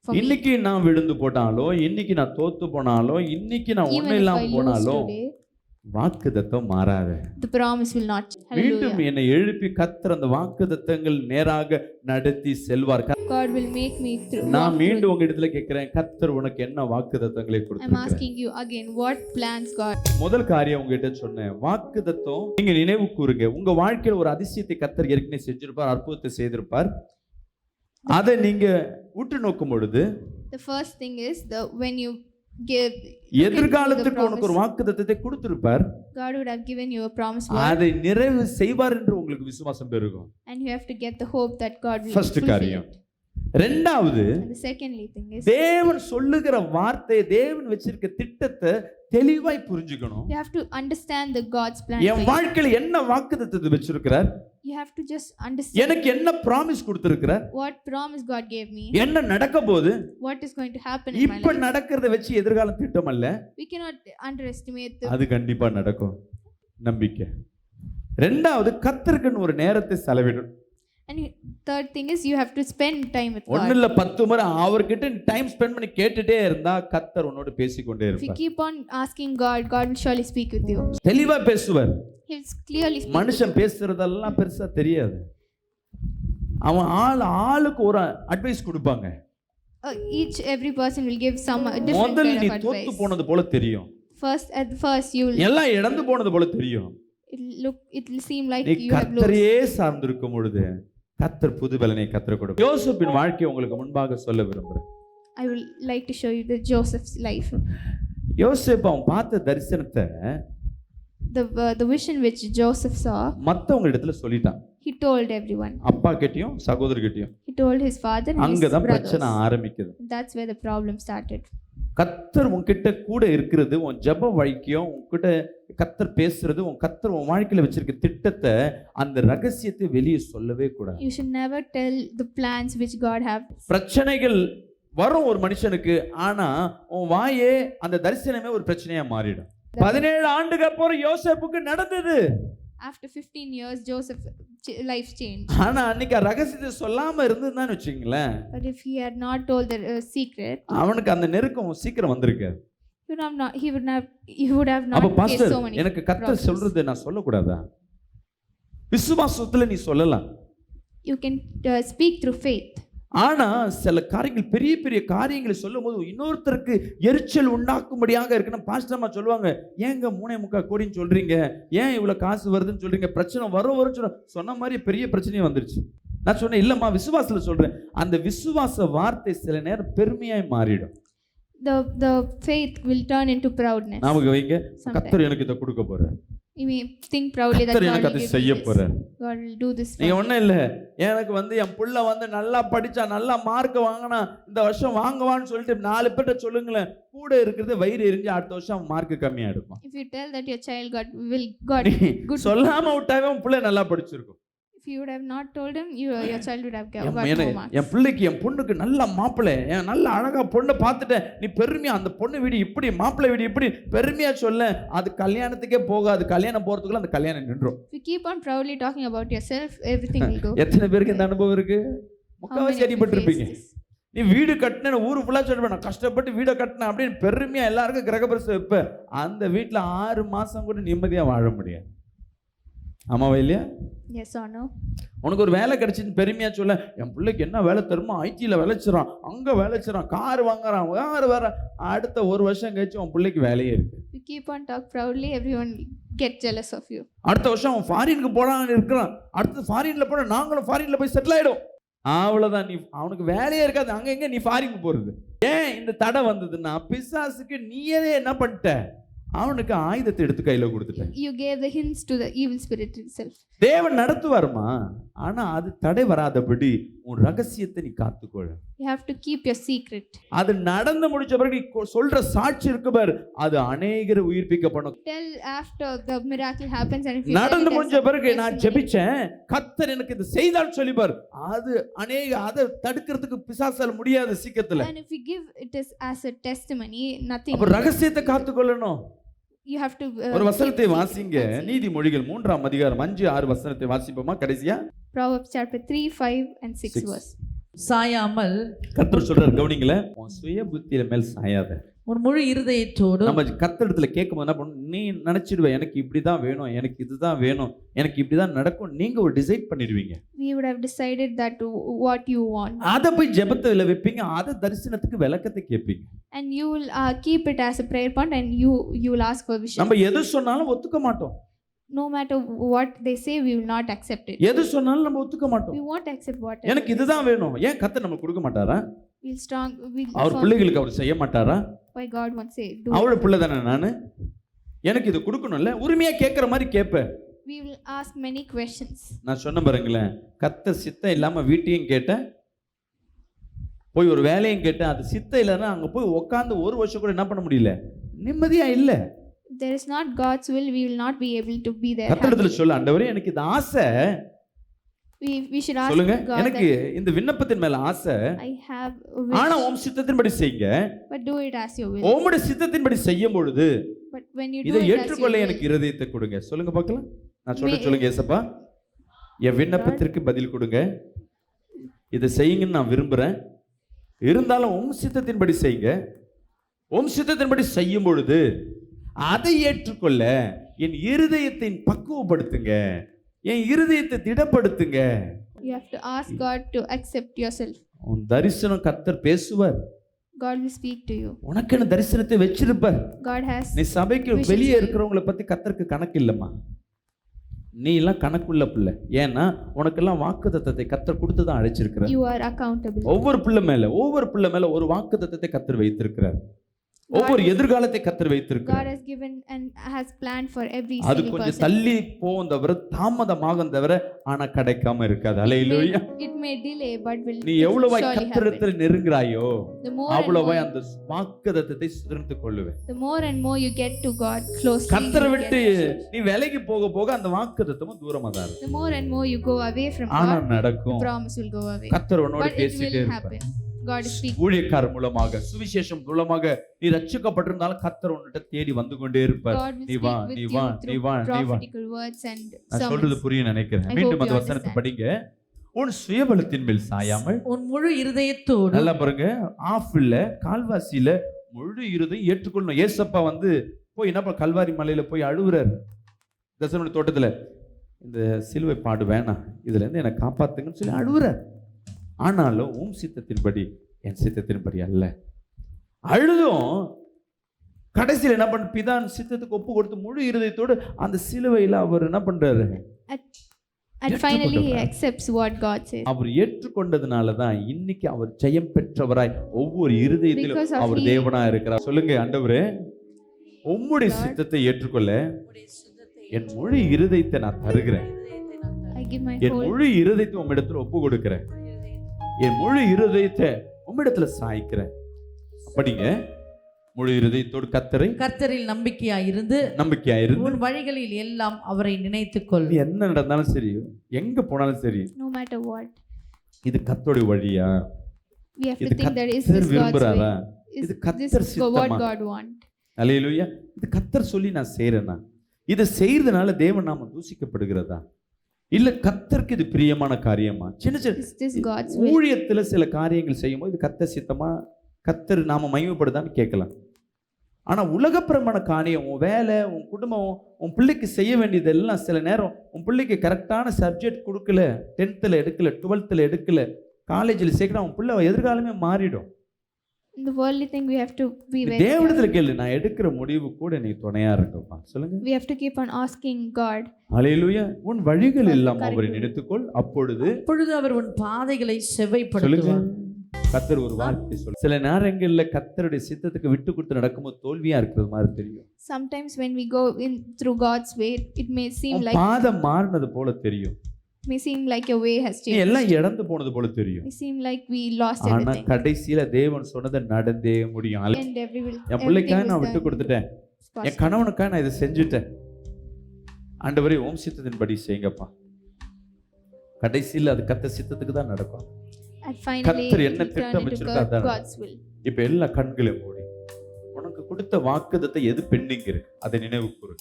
for me. இன்னைக்கு நான் விழுந்து போட்டாலோ, இன்னைக்கு நான் தோத்து போனாலோ, இன்னைக்கு நான் Even ஒண்ணு if இல்லாம I lose போனாலோ today, வாக்குத்தத்தம் மாறாது. the promise will not. மீண்டும் Hallelujah. என்னை எழுப்பி கர்த்தர் அந்த வாக்குத்தத்தங்கள் நேராக நடத்தி செல்வார். God will make me through. நான் walk மீண்டும் through. உங்க இடத்துல கேட்கிறேன், கர்த்தர் உனக்கு என்ன வாக்குத்தத்தங்களை I'm கொடுத்திருக்கிறார்? asking you again, what plans God? முதல் காரியம் உங்ககிட்ட சொன்னேன், வாக்குத்தத்தம் நீங்க நினைவு கூறுங்க. உங்க வாழ்க்கையில ஒரு அதிசயத்தை கர்த்தர் ஏற்கனவே செஞ்சிருப்பார், அற்புதத்தை செய்திருப்பார். அதை நீங்க உற்று நோக்கும் பொழுது The first thing is when you give. look into the எதிர்காலத்துக்கு உனக்கு ஒரு promise, வாக்குத்தத்தத்தை கொடுத்திருப்பார். God would have given you a promise word, அதை நிறைவு செய்வார் என்று உங்களுக்கு விசுவாசம் பெருகும். and you have to get the hope that God will First fulfill காரியம். it. ரெண்டாவது, And the secondly thing is, தேவன் சொல்லுகிற வார்த்தை, தேவன் வச்சிருக்க திட்டத்தை தெளிவாய் புரிஞ்சுக்கணும். you have to understand the God's plan N for you. வாழ்க்கையில என்ன வாக்குத்தத்தத்தை வச்சிருக்கிறார், You have to just understand எனக்கு என்ன ப்ராமிஸ் கொடுத்திருக்கிறார், what promise God gave me, என்ன நடக்க போகுது, what is going to happen in my இப்ப life. நடக்கிறத வச்சு எதிர்காலம் திட்டம் அல்ல, We cannot underestimate the. அது கண்டிப்பா நடக்கும், நம்பிக்கை. ரெண்டாவது, கர்த்தருக்குன்னு ஒரு நேரத்தை செலவிடணும். And third thing is you have to spend time with ஒண்ணு God. இல்ல 10 முறை அவர்கிட்ட டைம் ஸ்பெண்ட் பண்ணி கேட்டுட்டே இருந்தா கர்த்தர் உன்னோட பேசிக்கொண்டே If you இருப்பார். keep on asking God, God will surely speak with you. தெளிவா பேசுவார். He'll clearly speak. மனுஷன் பேசுறதெல்லாம் பெருசா தெரியாது. அவன் ஆளுக்கு ஒரு அட்வைஸ் கொடுப்பாங்க. Every person will give some different முதல்ல kind நீ of தோத்து advice. போனது போல தெரியும், At first you will, எல்லாம் இழந்து போனது போல தெரியும். it will seem like நீ you have lost. கர்த்தரையே சார்ந்திருக்கும் பொழுது கர்த்தர் புது பலனை கர்த்தர் கொடுப்பார். யோசேப்பின் வாழ்க்கையை உங்களுக்கு முன்பாக சொல்ல விரும்புறேன். I will like to show you the Joseph's life. யோசேப் அவன் பார்த்த தரிசனத்தை The vision which Joseph saw, மத்தவங்க இடத்துல சொல்லிட்டான். he told everyone. அப்பா கிட்டயும் சகோதரர்கிட்டயும். He told his father and his அங்கதான் brothers. பிரச்சனை ஆரம்பிக்குது. That's where the problem started. கர்த்தர் உன்கிட்ட கூட இருக்கிறது, உன் ஜெப வழிக்கையும் உன்கிட்ட கர்த்தர் பேசுறது, கர்த்தர் உன் வாழ்க்கையில வச்சிருக்க திட்டத்தை, அந்த ரகசியத்தை வெளியே சொல்லவே கூடாது. You should never tell the plans which God have. பிரச்சனைகள் வரும் ஒரு மனுஷனுக்கு, ஆனா உன் வாயே அந்த தரிசனமே ஒரு பிரச்சனையா மாறிடும். 17 ஆண்டுக்கு அப்புறம் யோசேப்புக்கு நடந்தது. After 15 years, Joseph's life changed. ஆனா அன்னைக்கு ரகசியத்தை சொல்லாம இருந்ததுன்னு வச்சுங்களேன், But if he had not told the secret, அவனுக்கு அந்த நெருக்கம் சீக்கிரம் வந்திருக்கு. he would have அப்ப not faced pastor, so many எனக்கு கர்த்தர் problems. சொல்றது நான் சொல்லக்கூடாதா? விசுவாசத்துல நீ சொல்லலாம், You can speak through faith. ஆனா சில காரியங்கள், பெரிய பெரிய காரியங்களை சொல்லும் போது இன்னொருத்தருக்கு எரிச்சல் உண்டாக்கும்படியாக இருக்குன்னு பாஸ்டர் அம்மா சொல்லுவாங்க. ஏங்க 3.25 கோடின்னு சொல்றீங்க, ஏன் இவ்வளவு காசு வருதுன்னு சொல்றீங்க, பிரச்சனை வரும் சொன்ன மாதிரி பெரிய பிரச்சனையே வந்துருச்சு. நான் சொன்னேன், இல்லம்மா விசுவாசத்துல சொல்றேன். அந்த விசுவாச வார்த்தை சில நேரம் பெருமையாய் மாறிடும். The faith will turn into proudness. நமக்கு வைங்க, Sometimes. கர்த்தர் எனக்கு இதை கொடுக்க போறார், You may think proudly that கர்த்தர் God எனக்கு will அதை give செய்ய me this. போறார். God will do this for நீங்க me. ஒண்ணும் இல்ல, எனக்கு என் புள்ள நல்லா படிச்சா, நல்லா மார்க் வாங்கினா, இந்த வருஷம் வாங்குவான்னு சொல்லிட்டு 4 பேர்ட்ட சொல்லுங்களேன், கூட இருக்கிறது வயிறு எரிஞ்சு அடுத்த வருஷம் மார்க் கம்மியா எடுப்பான். If you tell that your child got good, சொல்லாம விட்டாவே உன் பிள்ளை நல்லா படிச்சிருக்கும். if you would have not told him, your child would have got more marks. என் பிள்ளைக்கு, என் பொண்ணுக்கு நல்ல மாப்பிள்ளை, நல்ல அழகா பொண்ணை பார்த்துட்டேன், நீ பெருமையா அந்த பொண்ணு வீடு இப்படி, மாப்பிள்ளை வீடு இப்படி பெருமையா சொல்ல, அது கல்யாணத்துக்கே போகாது. கல்யாணம் போறதுக்குள்ள அந்த கல்யாணம் நின்றும். If you keep on proudly talking about yourself, everything will go. எத்தனை பேருக்கு இந்த அனுபவம் இருக்கு? How முக்காவாசி many of you அடிபட்டிருப்பீங்க. face this? நீ வீடு கட்டின ஊரு ஃபுல்லா சொல்லுவேன், நான் கஷ்டப்பட்டு வீடை கட்டினேன் அப்படின்னு பெருமையா எல்லாருக்கும் கிரகபிரசம் வைப்ப, அந்த வீட்டுல 6 மாசம் கூட நிம்மதியா வாழ முடியாது. ஆமாவா இல்லையா? Yes or no? உனக்கு ஒரு வேலை கிடைச்சின்னு பெருமையா சொல்ல, என் பிள்ளைக்கு என்ன வேலை தருமோ, ஐடில வேலைச்சுறான், அங்க வேலைச்சுறான், கார் வாங்குறான், கார் வேற. அடுத்த 1 வருஷம் கழிச்சு உன் பிள்ளைக்கு வேலையே இருக்கு. You keep on talk proudly, everyone get jealous of you. அடுத்த வருஷம் அவன் ஃபாரினுக்கு போறான்னு இருக்கிறான், அடுத்து ஃபாரின்ல போனா நாங்களும் ஃபாரின்ல போய் செட்டில் ஆயிடும். அவ்வளவுதான், நீ அவனுக்கு வேலையே இருக்காது, அங்க எங்க நீ ஃபாரினுக்கு போறது. ஏன் இந்த தடை வந்ததுன்னா, பிசாசுக்கு நீயே என்ன பண்ணிட்ட, அவனுக்கு ஆயுதத்தை எடுத்து கையில கொடுத்துட்டேன். You gave the hints to the evil spirit itself. தேவன் நடத்துவாருமா, ஆனா அது தடை வராதபடி உன் ரகசியத்தை நீ காத்துக்கொள். You have to keep your secret. அது நடந்து முடிச்ச பிறகு நீ சொல்ற சாட்சி இருக்கு பாரு, அது அநேகரை உயிர்ப்பிக்கப்படும். Tell after the miracle happens, and if you நடந்து tell it முடிஞ்ச as a பிறகு நான் testimony, ஜெபிச்சேன், கர்த்தர் எனக்கு இது செய்தால் சொல்லிப்பார், அது அதை தடுக்கிறதுக்கு பிசாசால முடியாது சீக்கிரத்துல. and if you give it as a testimony, nothing. அப்ப ரகசியத்தை காத்துக்கொள்ளணும். You have to ஒரு வசனத்தை வாசிங்க, நீதிமொழிகள் 3ஆம் அதிகாரம் 5-6 வசனத்தை வாசிப்போமா கடைசியா? Proverbs chapter 3, 5 and 6 verse. சாயாமல், கர்த்தர் சொல்றார், கவனிங்களேன், உன் சுய புத்தியில மேல் சாயாத. ஒரு முழு இருதயத்தோடு நம்ம கர்த்தரிடத்துல கேட்கும்போது என்ன பண்ணணும், நீ நினைச்சிடுவ எனக்கு இப்படிதான் வேணும், எனக்கு இதுதான் வேணும், எனக்கு இப்படிதான் நடக்கும், நீங்க ஒரு டிசைட் பண்ணிடுவீங்க. We would have decided that what you want, அதை போய் ஜெபத்துல வைப்பீங்க, அதை தரிசனத்துக்கு விளக்கத்தை கேட்பீங்க. and you will keep it as a prayer point, and you will ask for vision. நம்ம எது சொன்னாலும் ஒத்துக்க மாட்டோம். No matter what they say, we will not accept it. எது சொன்னாலும் நம்ம ஒத்துக்க மாட்டோம். We won't accept what எனக்கு இதுதான் வேணும். ஏன் கர்த்தர் நமக்கு கொடுக்க மாட்டாரா? we'll அவர் பிள்ளைகளுக்கு அவர் செய்ய மாட்டாரா? why God won't say do அவரோட it. பிள்ளை தானே நானு, எனக்கு இது கொடுக்கணும்ல, உரிமையா கேட்கிற மாதிரி கேட்பேன். We will ask many questions. நான் சொன்ன பாருங்களேன், கர்த்தர் சித்தம் இல்லாம வீட்டையும் கேட்டேன், போய் ஒரு வேலையும் கேட்டேன், அது சித்தம் இல்லைன்னா அங்க போய் உட்காந்து 1 வருஷம் கூட என்ன பண்ண முடியல, நிம்மதியா இல்ல. If there is not God's will, we will not be able to be there. கர்த்தரிடத்துல சொல்ல, ஆண்டவரே எனக்கு இது ஆசை, We should ask சொல்லுங்க, God எனக்கு இந்த விண்ணப்பத்தின் மேல ஆசை, that I have a wish, ஆனா உம் சித்தத்தின்படி செய்யுங்க. but do it as your will. உம்முடைய சித்தத்தின்படி செய்யும் பொழுது But when you do இதை it as your ஏற்றுக்கொள்ள will, எனக்கு இருதயத்தை கொடுங்க. சொல்லுங்க பார்க்கலாம், நான் சொல்லுங்க ஏசப்பா, என் விண்ணப்பத்திற்கு பதில் கொடுங்க, இதை செய்யுங்கன்னு நான் விரும்புறேன், இருந்தாலும் உம் சித்தத்தின்படி செய்யுங்க. உம் சித்தத்தின்படி செய்யும் பொழுது அதை ஏற்றுக்கொள்ள என் இருதயத்தை பக்குவப்படுத்துங்க, என் இருதயத்தை திடப்படுத்துங்க. you have to ask God to accept yourself. உன் தரிசனம் கர்த்தர் பேசுவார், God will speak to you. உனக்கான தரிசனத்தை வச்சிருப்பார். God has நீ சபைக்கு visions வெளியே for you. இருக்கிறவங்களை பத்தி கர்த்தருக்கு கணக்கு இல்லம்மா, நீ எல்லாம் கணக்குள்ள பிள்ளை. ஏன்னா உனக்கெல்லாம் வாக்குத்தத்தத்தை கர்த்தர் கொடுத்து தான் அழைச்சிருக்கிறார். You are accountable. ஒவ்வொரு பிள்ளை மேல ஒரு வாக்குத்தத்தத்தை கர்த்தர் வைத்திருக்கிறார். ஒவ்வொரு எதிர்காலத்தை கர்த்தர் வைத்திருக்கிறார். God has given and has planned for every அது single கொஞ்சம் person. தள்ளி போகும் தவிர தாமதமாகும் தவிர ஆனா கிடைக்காம இருக்காது. அல்லேலூயா. It may delay but will நீ it will எவ்வளவாய் surely happen. கர்த்தரிடத்தில் நெருங்குறாயோ The more and அவ்வளவாய் more, அந்த வாக்குத்தத்தத்தை சுதந்திரித்துக் கொள்ளுவேன். the more and more you get to God closely, கர்த்தரை you விட்டு get- நீ விலகி போக போக அந்த வாக்குத்தத்தமும் தூரமா தான் இருக்கும். the more and more you go away from ஆனா God, நடக்கும். the promise will go away. கர்த்தர் உன்னோட But it பேசிட்டே will இருப்பார். happen. God is speaking. ஊழியக்காரர் மூலமாக சுவிசேஷம் மூலமாக நீ ரட்சிக்கப்பட்டிருந்தாலும் கர்த்தர் உன்கிட்ட தேடி வந்து கொண்டே இருப்பார். God will நீ வா, speak with நீ you வா, நீ through வா, நீ வா. prophetical words and நான் சொல்றது sermons. புரியும் நினைக்கிறேன். I மீண்டும் hope அந்த you வசனத்தை understand. படிங்க. உன் சுயபலத்தின் மேல் சாயாமல் உன் முழு இருதயத்தோடு நல்லா பாருங்க, ஆஃப்ல கால்வாசியில முழு இருதை ஏற்றுக்கொள்ளணும். ஏசப்பா வந்து போய் என்ன கல்வாரி மலையில போய் அழுகுறாரு தசமணி தோட்டத்துல, இந்த சிலுவை பாடு வேணாம், இதுல இருந்து என்னை காப்பாத்துங்கன்னு சொல்லி அழுகுறார். ஆனாலும் உம் சித்தத்தின்படி என் சித்தத்தின்படி அல்ல அழுதும் கடைசியில் என்ன பண்ண பிதான் சித்தத்துக்கு ஒப்பு கொடுத்து முழு இருதயத்தோடு அந்த சிலுவையில அவர் என்ன பண்றாரு, And finally he accepts what God says. அவர் ஏற்றுக்கொண்டதுனால தான் இன்னைக்கு அவர் ஜெயம் பெற்றவராய் ஒவ்வொரு இருதயத்திலும் Because of அவர் he- தேவனா இருக்கிறார். சொல்லுங்க, ஆண்டவரே உம்முடைய சித்தத்தை ஏற்றுக்கொள்ள என் முழு இருதயத்தை நான் தருகிறேன். I give my N whole முழு இருதயத்தை உம்மிடத்துல ஒப்பு கொடுக்கிறேன். என் முழு இருதயத்தை உம்மிடத்துல சாய்க்கிறேன். அப்படிங்க முழு இருதயத்தோடு கர்த்தரை கர்த்தரில் நம்பிக்கையாயிருந்து நம்பிக்கையா இருந்து உன் வழிகளில் எல்லாம் அவரை நினைத்துக்கொள். நீ என்ன நடந்தாலும் சரி, எங்க போனாலும் சரி, no matter what. இது கர்த்தருடைய வழியா, We have to இது think that is கர்த்தர் this God's விரும்புறாரா, way. இது Is கர்த்தர் this what சித்தமா, God want? அல்லேலூயா, இது கர்த்தர் சொல்லி நான் செய்யறேனா, இதை செய்யறதுனால தேவன் நாம தூசிக்கப்படுகிறதா, இல்ல கர்த்தருக்கு இது பிரியமான காரியமா? சின்ன சின்ன Is this God's will? ஊழியத்துல சில காரியங்கள் செய்யும்போது இது கர்த்தர் சித்தமா, கர்த்தர் நாம மகிமைப்படுதான்னு கேட்கலாம். ஆனா உலகப்பிரமான காரியம், உன் வேலை, உன் குடும்பம், உன் பிள்ளைக்கு செய்ய வேண்டியதெல்லாம் சில நேரம் உன் பிள்ளைக்கு கரெக்டான சப்ஜெக்ட் கொடுக்கல, 10th எடுக்கல, 12th எடுக்கல, காலேஜில் சேர்க்கணும், உன் பிள்ளை எதிர்காலமே மாறிடும். In the worldly thing we have to be very தேவனிடத்துல careful. கேளு, நான் எடுக்கிற முடிவு கூட நீ துணையா இருக்குப்பா. சொல்லுங்க, We have to keep on asking God. அல்லேலூயா. உன் வழிகள் எல்லாம் Correct. அவரை நினைத்துக்கொள், அப்பொழுது அப்பொழுது அவர் உன் பாதைகளை சொல்லுங்க. செவ்வைப்படுத்துவார். கர்த்தர் ஒரு வார்த்தை சொல்லு. சில நேரங்கள்ல கர்த்தருடைய சித்தத்துக்கு விட்டு கொடுத்து நடக்கும்போது தோல்வியா இருக்கிறது மாதிரி தெரியும். Sometimes when we go in through God's way, it may seem உன் like பாதம் மாறினது போல தெரியும், your way has நீ changed. எல்லாம் இழந்து போனது போல தெரியும். It seem like we lost ஆனா everything. கடைசியில தேவன் சொன்னதை நடந்தே முடியும். And என் everything பிள்ளைக்காக was நான் விட்டு done. கொடுத்துட்டேன், It's possible. என் கணவனுக்காக நான் இதை செஞ்சுட்டேன், ஆண்டவரே ஓம் சித்தத்தின்படி செய்யுங்கப்பா. கடைசியில் அது கர்த்தர் சித்தத்துக்கு தான் நடக்கும். And finally கர்த்தர் it என்ன will turn திட்டம் into வச்சிருக்கா அதான். God's will. இப்ப எல்லா கண்களையும் மூடி உனக்கு கொடுத்த வாக்குத்தத்தை எது பெண்டிங் இருக்கு அதை நினைவு கூறு.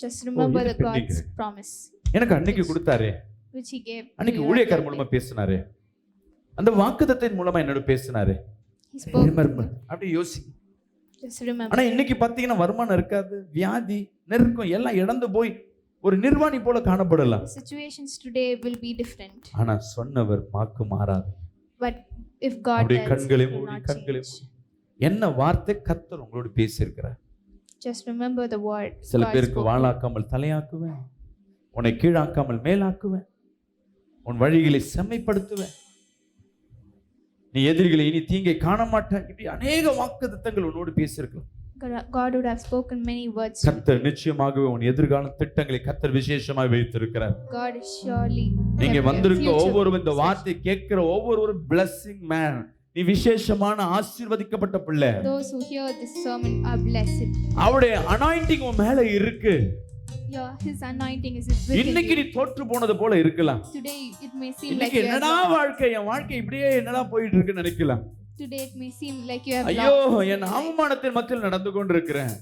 Just remember இது the pending God's இருக்கு. promise எனக்கு அன்னைக்கு கொடுத்தாரே, which he gave. அன்னைக்கு me ஊழியக்காரர் that மூலமா day. பேசினாரு, அந்த வாக்குத்தத்தின் மூலமா என்னோட பேசினாரு. He spoke. Remember. அப்படி யோசி. Just remember. ஆனா இன்னைக்கு பாத்தீங்கன்னா வருமானம் இருக்காது, வியாதி, நெருக்கம் எல்லாம் இழந்து போய் ஒரு நிர்வாணி போல காணப்படலாம். Situations today will be different. ஆனா சொன்னவர் வாக்கு மாறாது. But if God அப்படியே tells, கண்களை it will மூடி, not கண்களை change. மூடி. என்ன வார்த்தை கர்த்தர் உங்களோடு பேசியிருக்கிறார். Just remember the word. சில God பேருக்கு spoke. வாளாக்காமல் தலையாக்குவேன், உன்னை கீழாக்காமல் மேலாக்குவேன், உன் வழிகளை செம்மைப்படுத்துவேன், நீ எதிரிகளை இனி தீங்கை காண மாட்டாய். இப்படி அநேக வாக்குத்தத்தங்கள் உன்னோடு பேசியிருக்கலாம். God would have spoken many words. கர்த்தர் நிச்சயமாகவே உன் எதிர்கால திட்டங்களை கர்த்தர் விசேஷமாய் வைத்திருக்கிறார். God is surely நீங்க kept your வந்திருக்க future. ஒவ்வொருவரும் இந்த வார்த்தை கேட்கிற ஒவ்வொருவரும் blessing man, நீ விசேஷமான ஆசீர்வதிக்கப்பட்ட பிள்ளை. Those who hear this sermon are blessed. அவருடைய அனாயிண்டிங் உன் மேல இருக்கு. His anointing is within இன்னைக்கு you. நீ தோற்று போனது போல இருக்கலாம். Today it may seem like இன்னைக்கு you have என்னடா lost. வாழ்க்கை, என் வாழ்க்கை இப்படியே என்னடா போயிட்டு இருக்குன்னு நினைக்கலாம். Today it may seem like you have ஐயோ lost. என் அவமானத்தின் மத்தியில் நடந்து கொண்டிருக்கிறேன்,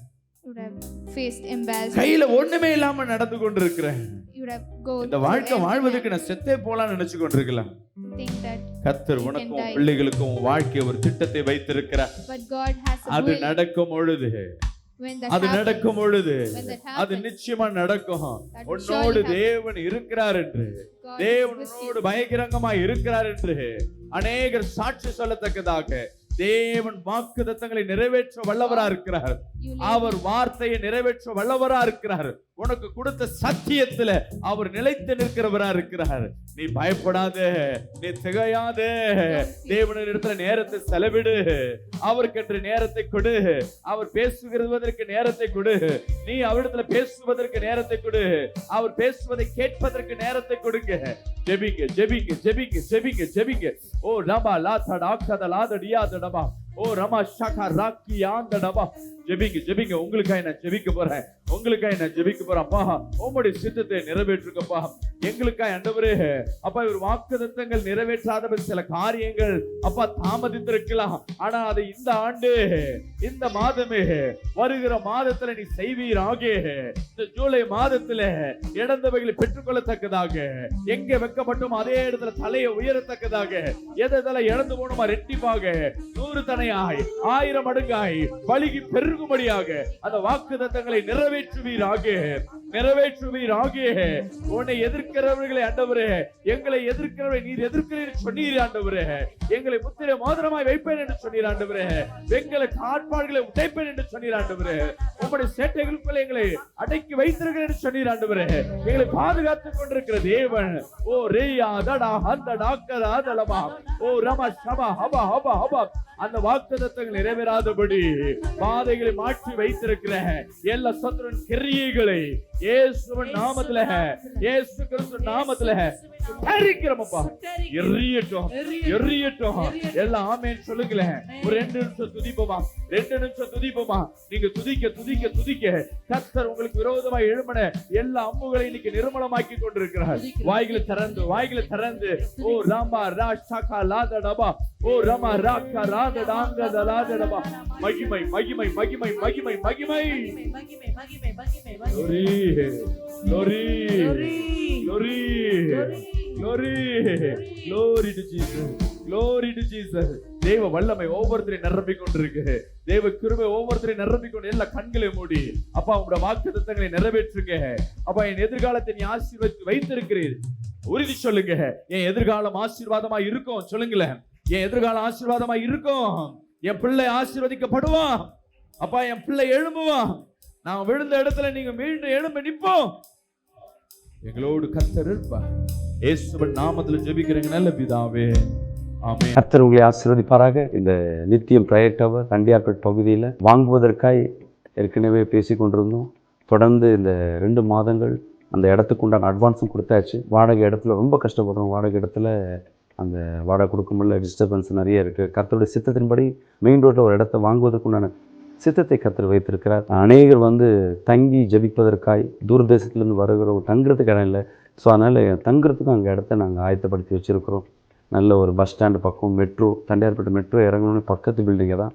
You would have faced embarrassment. கையில ஒண்ணுமே இல்லாம நடந்து கொண்டிருக்கிறேன், You would have go இந்த வாழ்க்கை வாழ்வதற்கு நான் செத்தே போலாம்னு நினைச்சு கொண்டிருக்கலாம். think that. கர்த்தர் You உனக்கும் can die. பிள்ளைகளுக்கும் உன் வாழ்க்கை ஒரு திட்டத்தை வைத்திருக்கிறார். But God has a அது will. நடக்கும் பொழுது, When that அது happens, நடக்கும் பொழுது when that அது happens, நிச்சயமா நடக்கும். that will உன்னோடு surely happen. தேவன் இருக்கிறார் என்று, God தேவன் is with உன்னோடு you. பயங்கரமாய் இருக்கிறார் என்று அநேகர் சாட்சி சொல்லத்தக்கதாக தேவன் வாக்குத்தத்தங்களை நிறைவேற்ற வல்லவரா இருக்கிறார். You live அவர் வார்த்தையை நிறைவேற்ற வல்லவரா இருக்கிறார். உனக்கு கொடுத்த சத்தியத்துல அவர் நிலைத்து நிற்கிறவரா இருக்கிறார். நீ பயப்படாத, நீ திகையாத. தேவனின் இடத்துல நேரத்தை செலவிடு, அவருக்கென்று நேரத்தை கொடு, அவர் பேசுகிறதற்கு நேரத்தை கொடு, நீ அவரிடத்துல பேசுவதற்கு நேரத்தை கொடு, அவர் பேசுவதை கேட்பதற்கு நேரத்தை கொடுங்க. ஜெபிங்க ஜெபிங்க ஜெபிங்க ஜெபிங்க ஜெபிங்க. ஓ ரமா லாத டாக்டத லாத டியாத டபா, ஓ ரமா ஷகா ராக்கி ஆந்த டபா. ஜெபிங்க ஜெபிங்க. உங்களுக்காக நான் ஜெபிக்க போறேன், உங்களுக்காக நான் ஜெபிக்க போறேன். அப்பா உம்முடைய சித்தத்தை நிறைவேற்றுங்கப்பா எங்களுக்காக ஆண்டவரே. அப்பா இவர் வாக்குத்தத்தங்கள் நிறைவேற்றாத சில காரியங்கள் அப்பா தாமதித்திருக்கலாம், ஆனா அதை இந்த ஆண்டு இந்த மாதமே வருகிற மாதத்துல நீ செய்வீராக. இந்த ஜூலை மாதத்துல இழந்தவைகளை பெற்றுக்கொள்ளத்தக்கதாக, எங்க வெக்கப்பட்டோம் அதே இடத்துல தலையை உயரத்தக்கதாக, எதெல்லாம் இழந்து போனோமா ரெட்டிப்பாக 100 தனையாய் 1000 மடங்காய் பலுகி பெருகும்படியாக அந்த வாக்குத்தத்தங்களை நிறைவேற்றுவீராக, நிறைவேற்றுவீராக. உன்னை எதிர்க்கிறவர்களை ஆண்டவரே, எங்களை எதிர்க்கிறவரை நீர் எதிர்க்கிறீர் சொன்னீர் ஆண்டவரே. எங்களை முத்திரை மோதிரமாய் வைப்பேன் என்று சொன்னீர் ஆண்டவரே. எங்களை காட்பாடுகளை உடைப்பேன் என்று சொன்னீர் ஆண்டவரே. உம்முடைய சேட்டைகளுக்குள்ள எங்களை அடக்கி வைத்திருக்கிறேன் என்று சொன்னீர் ஆண்டவரே. எங்களை பாதுகாத்துக் கொண்டிருக்கிற தேவன். ஓ ரேயா தடா அந்த டாக்டர் அதலமா, ஓ ரமா ஷபா ஹபா ஹபா ஹபா. அந்த வாக்குத்தத்தங்கள் நிறைவேறாதபடி பாதைகளை மாற்றி வைத்திருக்கிற எல்லா சத்துருவின் கிரியைகளை இயேசுவின் நாமத்துல, இயேசு கிறிஸ்து நாமத்துல சுட்டெரிக்கிறோமப்பா. எரியட்டும் எரியட்டும். எல்லாம் ஆமென் சொல்லுங்களேன். ஒரு 2 நிமிஷம் துதிப்போமா, 2 நிமிஷம் துதிப்போமா. நீங்க துதிக்க துதிக்க துதிக்க கர்த்தர் உங்களுக்கு விரோதமாய் எழும்பின எல்லா அம்புகளை இன்னைக்கு நிர்மூலமாக்கி கொண்டிருக்கிறார். வாய்களை திறந்து, வாய்களை திறந்து. ஓ ராமா ரா ஷகா லாத டபா, ஓ ரமா ராக்கா ராத டாங்க தலாத டபா. மகிமை மகிமை மகிமை மகிமை மகிமை. glory glory glory glory glory to Jesus, glory to Jesus. தேவ வல்லமை ஒவ்வொருத்தரையும் நிரப்பிக் கொண்டிருக்கு. தேவ கிருபை ஒவ்வொருத்தரையும் நிரப்பிக் கொண்டு எல்லா கண்களை மூடி அப்பா உங்களுடைய வாக்குத்தத்தங்களை நிறைவேற்றுங்க. அப்பா என் எதிர்காலத்தை நீ ஆசீர்வதித்து வைத்திருக்கிறீர். உறுதி சொல்லுங்க, என் எதிர்காலம் ஆசீர்வாதமா இருக்கும். சொல்லுங்களேன், என் எதிர்காலம் ஆசீர்வாதமா இருக்கும். என் பிள்ளை ஆசீர்வதிக்கப்படுவான். அப்பா என் பிள்ளை எழும்புவான். நான் விழுந்த இடத்துல நீங்க மீண்டும் எழும்ப நிப்போம். எங்களோடு கர்த்தர் இருப்பார். இயேசுவின் நாமத்தில் ஜெபிக்கிறேங்க நல்ல பிதாவே, ஆமென். கர்த்தர் உங்களை ஆசீர்வதிப்பாராக. இந்த நித்தியம் பிரயர் டவர் தண்டியார்பேட் பகுதியில் வாங்குவதற்காய் ஏற்கனவே பேசி கொண்டிருந்தோம். தொடர்ந்து இந்த 2 மாதங்கள் அந்த இடத்துக்கு உண்டான அட்வான்ஸும் கொடுத்தாச்சு. வாடகை இடத்துல ரொம்ப கஷ்டப்படுறோம். வாடகை இடத்துல அந்த வாடகை கொடுக்க முடியல, டிஸ்டர்பன்ஸ் நிறைய இருக்குது. கர்த்தருடைய சித்தத்தின்படி மெயின் ரோட்டில் ஒரு இடத்த வாங்குவதற்கு உண்டான சித்தத்தை கர்த்தர் வைத்திருக்கிறார். அநேகர் தங்கி ஜபிப்பதற்காய் தூரதேசத்துலேருந்து வருகிற ஒரு தங்குறதுக்கு இடம் இல்லை. ஸோ அதனால் தங்குறதுக்கும் அங்கே இடத்த நாங்கள் ஆயத்தப்படுத்தி வச்சுருக்கிறோம். நல்ல ஒரு பஸ் ஸ்டாண்டு பக்கம், மெட்ரோ தண்டையார்பேட்டை மெட்ரோ இறங்கணுன்னு பக்கத்து பில்டிங்கை தான்.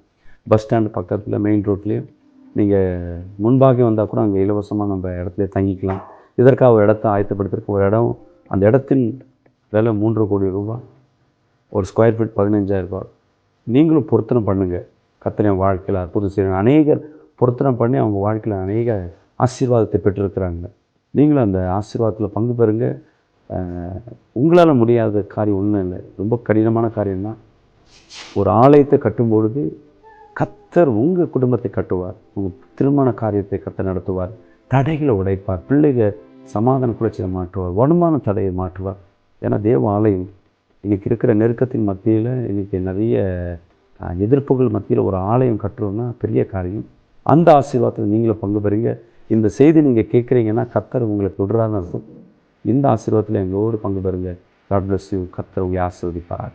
பஸ் ஸ்டாண்டு பக்கத்தில் மெயின் ரோட்லேயும் நீங்கள் முன்பாக வந்தால் கூட அங்கே இலவசமாக நம்ம இடத்துல தங்கிக்கலாம். இதற்காக ஒரு இடத்த ஆயத்தப்படுத்திருக்க ஒரு இடம். அந்த இடத்தின் விலை 3 கோடி ரூபாய், ஒரு ஸ்கொயர் ஃபீட் 15,000 ரூபாய். நீங்களும் பொருத்தனை பண்ணுங்கள். கர்த்தர் வாழ்க்கையில் அற்புதம் செய்யணும். அநேகர் பொருத்தனை பண்ணி அவங்க வாழ்க்கையில் அநேக ஆசீர்வாதத்தை பெற்றிருக்கிறாங்க. நீங்களும் அந்த ஆசீர்வாதத்தில் பங்கு பெறுங்க. உங்களால் முடியாத காரியம் ஒன்றும் இல்லை, ரொம்ப கடினமான காரியம்தான். ஒரு ஆலயத்தை கட்டும்பொழுது கர்த்தர் உங்கள் குடும்பத்தை கட்டுவார். உங்கள் திருமண காரியத்தை கர்த்தர் நடத்துவார். தடைகளை உடைப்பார். பிள்ளைகள் சமாதான குறைச்சியை மாற்றுவார். வருமான தடையை மாற்றுவார். ஏன்னா தேவ ஆலயம் இன்றைக்கி இருக்கிற நெருக்கத்தின் மத்தியில், இன்றைக்கி நிறைய எதிர்ப்புகள் மத்தியில் ஒரு ஆலயம் கட்டுறோன்னா பெரிய காரியம். அந்த ஆசீர்வாதத்தில் நீங்களும் பங்கு பெறுங்க. இந்த செய்தி நீங்கள் கேட்குறீங்கன்னா கர்த்தர் உங்களை தொடரான அர்த்தம். இந்த ஆசீர்வாதத்தில் எங்களோடு பங்கு பெறுங்க. God bless you. கர்த்தர் உங்களை ஆசீர்வதிப்பார்.